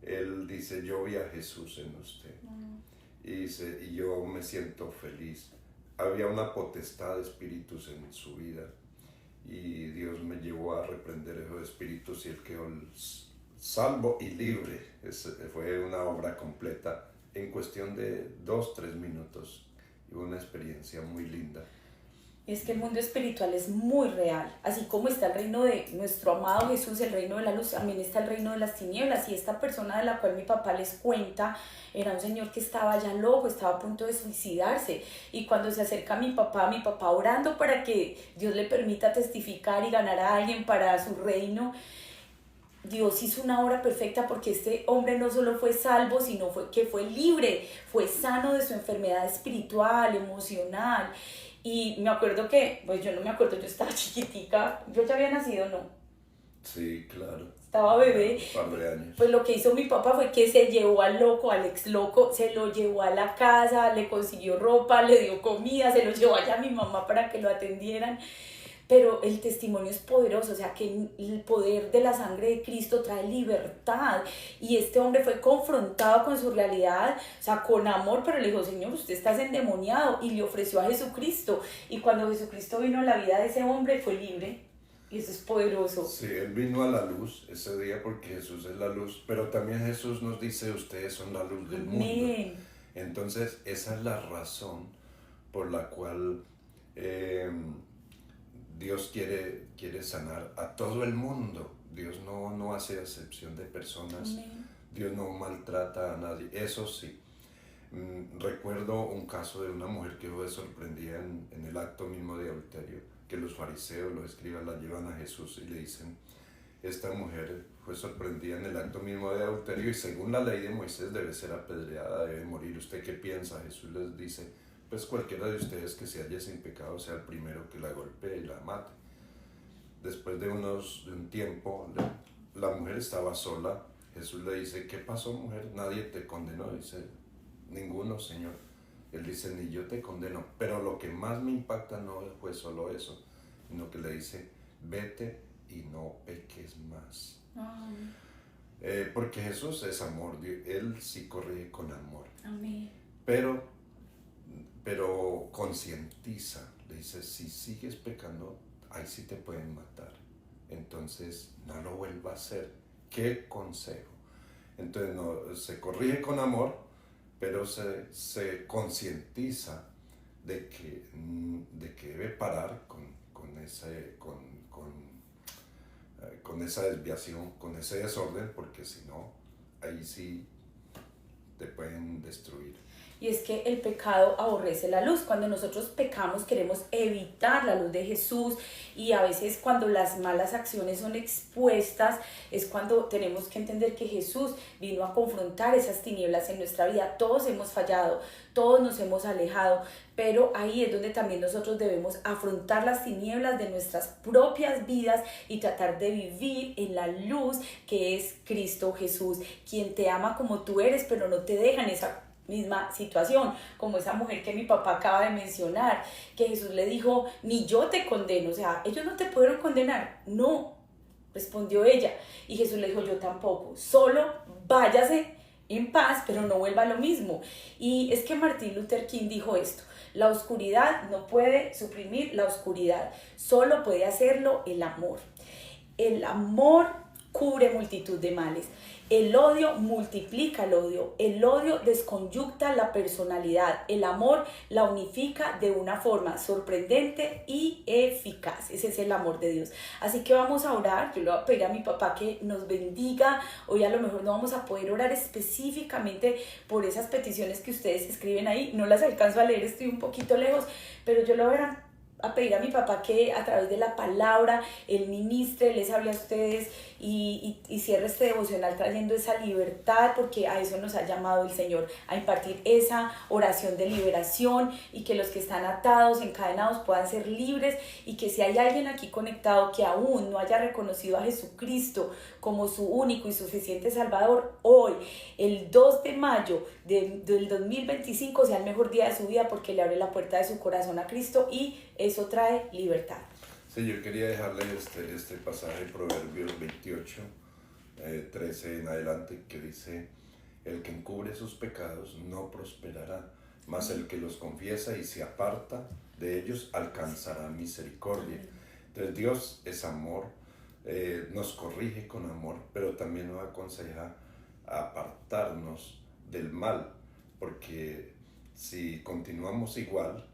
él dice, yo vi a Jesús en usted. Y dice, y yo me siento feliz. Había una potestad de espíritus en su vida, y Dios me llevó a reprender esos espíritus y él quedó salvo y libre. Fue una obra completa en cuestión de 2-3 minutos y una experiencia muy linda. Es que el mundo espiritual es muy real, así como está el reino de nuestro amado Jesús, el reino de la luz, también está el reino de las tinieblas. Y esta persona de la cual mi papá les cuenta era un señor que estaba ya loco, estaba a punto de suicidarse, y cuando se acerca a mi papá orando para que Dios le permita testificar y ganar a alguien para su reino, Dios hizo una obra perfecta, porque este hombre no solo fue salvo, sino que fue libre, fue sano de su enfermedad espiritual, emocional. Y me acuerdo que, pues yo no me acuerdo, yo estaba chiquitica, yo ya había nacido, ¿no? Sí, claro. Estaba bebé. Un par de años. Pues lo que hizo mi papá fue que se llevó al loco, al ex loco, se lo llevó a la casa, le consiguió ropa, le dio comida, se lo llevó allá a mi mamá para que lo atendieran. Pero el testimonio es poderoso, o sea que el poder de la sangre de Cristo trae libertad. Y este hombre fue confrontado con su realidad, o sea, con amor, pero le dijo: Señor, usted está endemoniado, y le ofreció a Jesucristo. Y cuando Jesucristo vino a la vida de ese hombre, fue libre. Y eso es poderoso. Sí, él vino a la luz ese día porque Jesús es la luz, pero también Jesús nos dice: ustedes son la luz del mundo. Amén. Entonces, esa es la razón por la cual Dios quiere sanar a todo el mundo. Dios no hace excepción de personas. Amén. Dios no maltrata a nadie. Eso sí. Recuerdo un caso de una mujer que fue sorprendida en el acto mismo de adulterio, que los fariseos, los escribas, la llevan a Jesús y le dicen: esta mujer fue sorprendida en el acto mismo de adulterio y según la ley de Moisés debe ser apedreada, debe morir. ¿Usted qué piensa? Jesús les dice: pues cualquiera de ustedes que se halle sin pecado sea el primero que la golpee y la mate. Después de un tiempo, la mujer estaba sola. Jesús le dice: ¿qué pasó, mujer? ¿Nadie te condenó? Dice: ninguno, Señor. Él dice: ni yo te condeno. Pero lo que más me impacta no fue solo eso, sino que le dice: vete y no peques más. Porque Jesús es amor, Él sí corrige con amor. Amén. Pero concientiza, le dice: si sigues pecando, ahí sí te pueden matar. Entonces no lo vuelva a hacer. ¿Qué consejo? Entonces se corrige con amor, pero se concientiza de que debe parar con esa desviación, con ese desorden, porque si no, ahí sí te pueden destruir. Y es que el pecado aborrece la luz. Cuando nosotros pecamos queremos evitar la luz de Jesús, y a veces cuando las malas acciones son expuestas es cuando tenemos que entender que Jesús vino a confrontar esas tinieblas en nuestra vida. Todos hemos fallado, todos nos hemos alejado, pero ahí es donde también nosotros debemos afrontar las tinieblas de nuestras propias vidas y tratar de vivir en la luz que es Cristo Jesús, quien te ama como tú eres, pero no te deja en esa misma situación, como esa mujer que mi papá acaba de mencionar, que Jesús le dijo: ni yo te condeno, o sea, ellos no te pudieron condenar. No, respondió ella, y Jesús le dijo: yo tampoco, solo váyase en paz, pero no vuelva a lo mismo. Y es que Martin Luther King dijo esto: la oscuridad no puede suprimir la oscuridad, solo puede hacerlo el amor. El amor cubre multitud de males. El odio multiplica el odio desconyucta la personalidad, el amor la unifica de una forma sorprendente y eficaz. Ese es el amor de Dios. Así que vamos a orar. Yo le voy a pedir a mi papá que nos bendiga. Hoy a lo mejor no vamos a poder orar específicamente por esas peticiones que ustedes escriben ahí, no las alcanzo a leer, estoy un poquito lejos, pero yo lo voy a pedir a mi papá que a través de la palabra Él ministre, les hable a ustedes y cierre este devocional trayendo esa libertad, porque a eso nos ha llamado el Señor, a impartir esa oración de liberación, y que los que están atados, encadenados, puedan ser libres, y que si hay alguien aquí conectado que aún no haya reconocido a Jesucristo como su único y suficiente Salvador, hoy, el 2 de mayo del 2025, sea el mejor día de su vida, porque le abre la puerta de su corazón a Cristo, y eso trae libertad. Sí, yo quería dejarle este pasaje de Proverbios 28, 13 en adelante, que dice: el que encubre sus pecados no prosperará, mas el que los confiesa y se aparta de ellos alcanzará misericordia. Entonces Dios es amor, nos corrige con amor, pero también nos aconseja apartarnos del mal, porque si continuamos igual,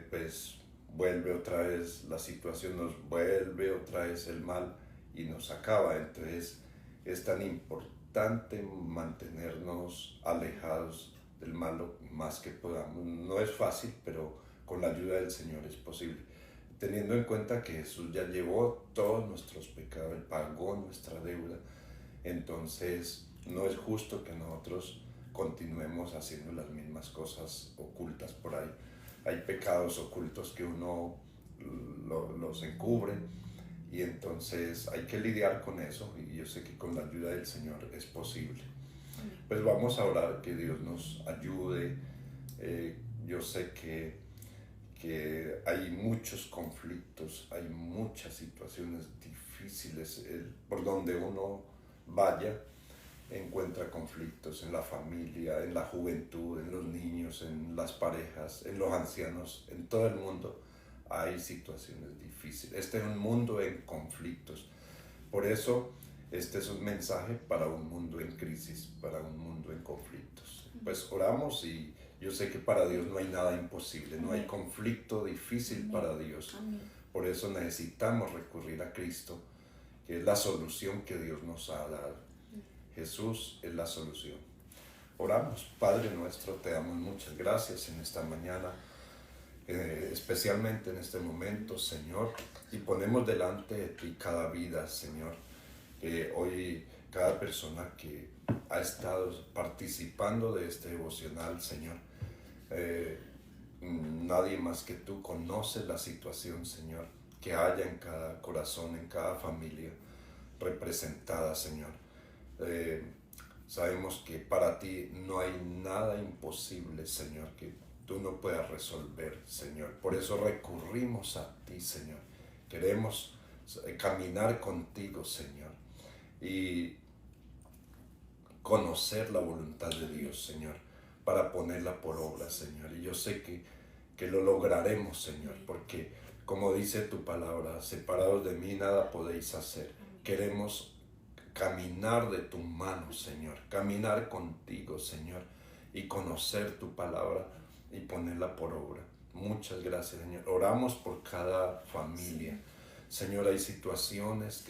pues vuelve otra vez la situación, nos vuelve otra vez el mal y nos acaba. Entonces es tan importante mantenernos alejados del malo más que podamos. No es fácil, pero con la ayuda del Señor es posible. Teniendo en cuenta que Jesús ya llevó todos nuestros pecados, Él pagó nuestra deuda, entonces no es justo que nosotros continuemos haciendo las mismas cosas ocultas por ahí. Hay pecados ocultos que uno los encubre y entonces hay que lidiar con eso, y yo sé que con la ayuda del Señor es posible. Pues vamos a orar que Dios nos ayude. Yo sé que hay muchos conflictos, hay muchas situaciones difíciles, por donde uno vaya encuentra conflictos en la familia, en la juventud, en los niños, en las parejas, en los ancianos, en todo el mundo hay situaciones difíciles. Este es un mundo en conflictos. Por eso este es un mensaje para un mundo en crisis, para un mundo en conflictos. Pues oramos, y yo sé que para Dios no hay nada imposible, no hay conflicto difícil para Dios. Por eso necesitamos recurrir a Cristo, que es la solución que Dios nos ha dado. Jesús es la solución. Oramos. Padre nuestro, te damos muchas gracias en esta mañana, especialmente en este momento, Señor, y ponemos delante de ti cada vida, Señor. Hoy cada persona que ha estado participando de este devocional, Señor, nadie más que tú conoce la situación, Señor, que haya en cada corazón, en cada familia representada, Señor. Sabemos que para ti no hay nada imposible, Señor, que tú no puedas resolver, Señor. Por eso recurrimos a ti, Señor. Queremos caminar contigo, Señor, y conocer la voluntad de Dios, Señor, para ponerla por obra, Señor. Y yo sé que lo lograremos, Señor, porque como dice tu palabra, separados de mí nada podéis hacer. Queremos caminar de tu mano, Señor, caminar contigo, Señor, y conocer tu palabra y ponerla por obra. Muchas gracias, Señor. Oramos por cada familia. Señor, hay situaciones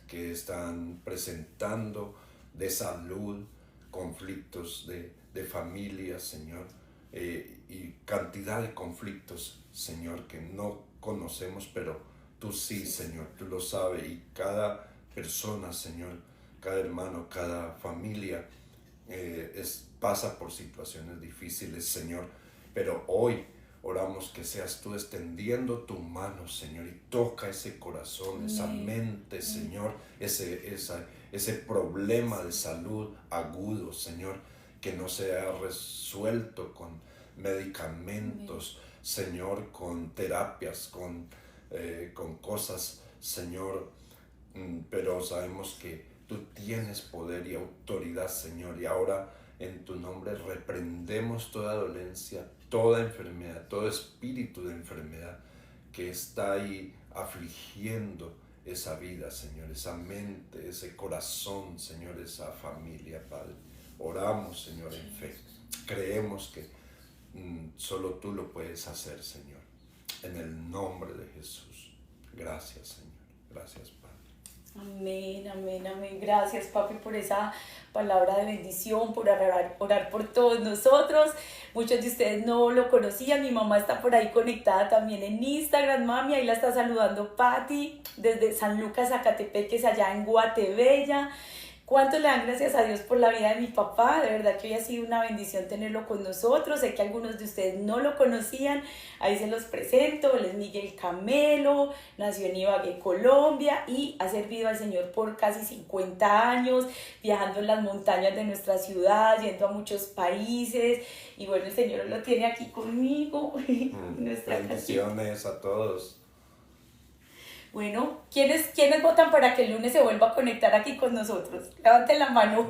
que están presentando de salud, conflictos de familia, Señor, y cantidad de conflictos, Señor, que no conocemos, pero tú sí, Señor, tú lo sabes, y cada persona, Señor, cada hermano, cada familia pasa por situaciones difíciles, Señor, pero hoy oramos que seas tú extendiendo tu mano, Señor, y toca ese corazón, esa mente, Señor, ese problema de salud agudo, Señor, que no se ha resuelto con medicamentos, Señor, con terapias, con cosas, Señor, pero sabemos que tú tienes poder y autoridad, Señor, y ahora en tu nombre reprendemos toda dolencia, toda enfermedad, todo espíritu de enfermedad que está ahí afligiendo esa vida, Señor, esa mente, ese corazón, Señor, esa familia, Padre. Oramos, Señor, en fe. Creemos que solo tú lo puedes hacer, Señor. En el nombre de Jesús. Gracias, Señor. Gracias, Padre. Amén, amén, amén. Gracias, papi, por esa palabra de bendición, por orar por todos nosotros. Muchos de ustedes no lo conocían. Mi mamá está por ahí conectada también en Instagram, mami. Ahí la está saludando Patti desde San Lucas, Zacatepec, que es allá en Guatebella. ¿Cuánto le dan gracias a Dios por la vida de mi papá? De verdad que hoy ha sido una bendición tenerlo con nosotros. Sé que algunos de ustedes no lo conocían. Ahí se los presento. Él es Miguel Camelo, nació en Ibagué, Colombia, y ha servido al Señor por casi 50 años, viajando en las montañas de nuestra ciudad, yendo a muchos países. Y bueno, el Señor lo tiene aquí conmigo. Bendiciones a todos. Bueno, ¿quiénes votan para que el lunes se vuelva a conectar aquí con nosotros? Levanten la mano.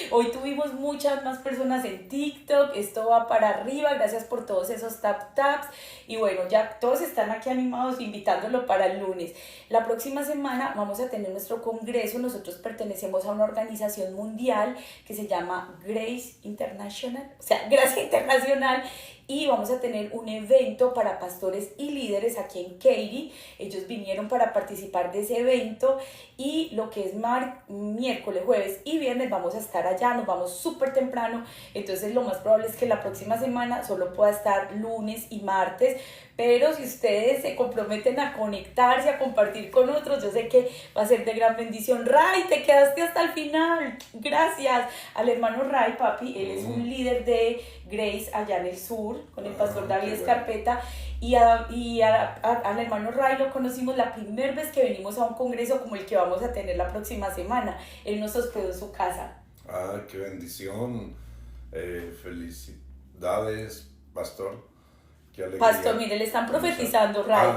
Hoy tuvimos muchas más personas en TikTok, esto va para arriba, gracias por todos esos taps. Y bueno, ya todos están aquí animados invitándolo para el lunes. La próxima semana vamos a tener nuestro congreso, nosotros pertenecemos a una organización mundial que se llama Grace International, o sea, Gracia Internacional, y vamos a tener un evento para pastores y líderes aquí en Katy. Ellos vinieron para participar de ese evento y lo que es miércoles, jueves y viernes vamos a estar allá, nos vamos súper temprano, entonces lo más probable es que la próxima semana solo pueda estar lunes y martes, pero si ustedes se comprometen a conectarse, a compartir con otros, yo sé que va a ser de gran bendición. Ray, te quedaste hasta el final, gracias al hermano Ray, papi, él es un líder de Grace allá en el sur, con el pastor David Escarpeta, y al hermano Ray lo conocimos la primera vez que venimos a un congreso como el que vamos a tener la próxima semana. Él nos hospedó en su casa. Ah, qué bendición. Felicidades, pastor. Qué alegría. Pastor, mire, le están profetizando, Ray.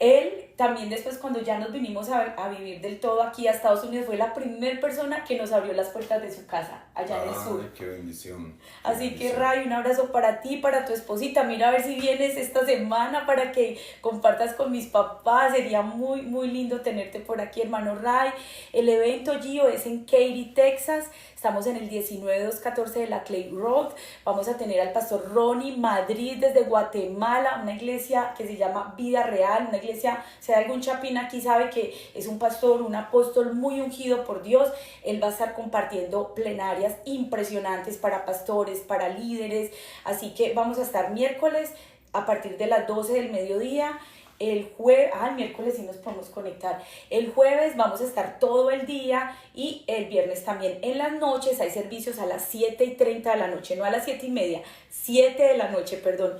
Él también después, cuando ya nos vinimos a vivir del todo aquí a Estados Unidos, fue la primera persona que nos abrió las puertas de su casa, allá en el sur. Qué bendición. Así que, Ray, un abrazo para ti, para tu esposita. Mira a ver si vienes esta semana para que compartas con mis papás. Sería muy, muy lindo tenerte por aquí, hermano Ray. El evento, Gio, es en Katy, Texas. Estamos en el 19214 de la Clay Road. Vamos a tener al pastor Ronnie Madrid desde Guatemala, una iglesia que se llama Vida Real, una iglesia, si hay algún chapín aquí sabe que es un pastor, un apóstol muy ungido por Dios. Él va a estar compartiendo plenarias impresionantes para pastores, para líderes, así que vamos a estar miércoles a partir de las 12 del mediodía. El miércoles sí nos podemos conectar. El jueves vamos a estar todo el día y el viernes también. En las noches hay servicios a las 7:30 de la noche, no a las 7:30, 7 de la noche, perdón.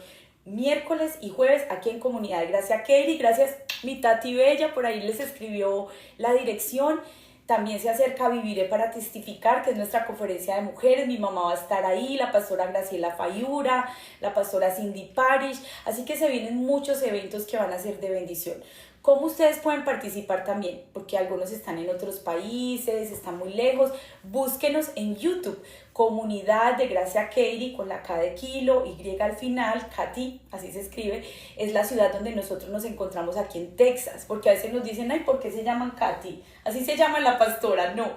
Miércoles y jueves aquí en Comunidad de Gracia Katy. Gracias mi tati bella, por ahí les escribió la dirección. También se acerca Viviré para Testificar, que es nuestra conferencia de mujeres. Mi mamá va a estar ahí, la pastora Graciela Fayura, la pastora Cindy Parish. Así que se vienen muchos eventos que van a ser de bendición. ¿Cómo ustedes pueden participar también? Porque algunos están en otros países, están muy lejos. Búsquenos en YouTube, Comunidad de Gracia Katy, con la K de kilo, Y al final, Katy, así se escribe, es la ciudad donde nosotros nos encontramos aquí en Texas, porque a veces nos dicen, ay, ¿por qué se llaman Katy? Así se llama la pastora, no.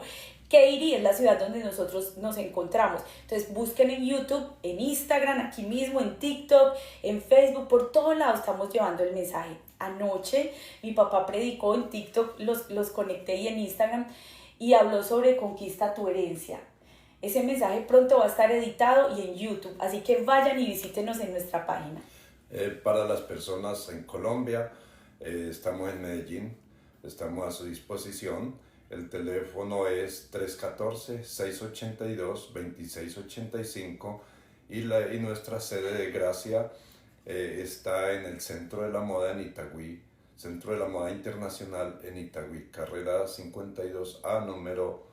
Katy es la ciudad donde nosotros nos encontramos. Entonces busquen en YouTube, en Instagram, aquí mismo, en TikTok, en Facebook, por todos lados estamos llevando el mensaje. Anoche mi papá predicó en TikTok, los conecté y en Instagram, y habló sobre Conquista tu herencia. Ese mensaje pronto va a estar editado y en YouTube, así que vayan y visítenos en nuestra página. Para las personas en Colombia, estamos en Medellín, estamos a su disposición. El teléfono es 314-682-2685 y nuestra sede de Gracia está en el Centro de la Moda en Itagüí, Centro de la Moda Internacional en Itagüí, carrera 52A, número...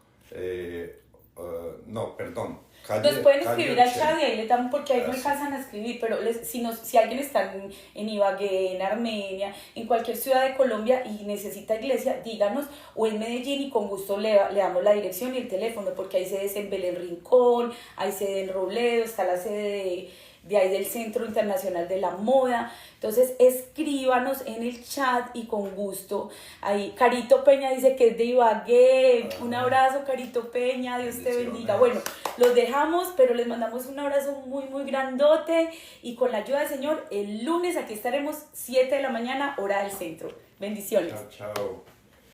calle, nos pueden escribir al 80. chat y ahí le dan, porque ahí no alcanzan a escribir, pero si alguien está en Ibagué, en Armenia, en cualquier ciudad de Colombia y necesita iglesia, díganos, o en Medellín, y con gusto le damos la dirección y el teléfono, porque hay sedes en Belén Rincón, hay sede en Robledo, está la sede de ahí del Centro Internacional de la Moda. Entonces escríbanos en el chat y con gusto. Ahí Carito Peña dice que es de Ibagué. Un abrazo, Carito Peña, Dios te bendiga. Bueno, los dejamos, pero les mandamos un abrazo muy, muy grandote, y con la ayuda del Señor, el lunes aquí estaremos 7 de la mañana, hora del centro. Bendiciones. Chao, chao.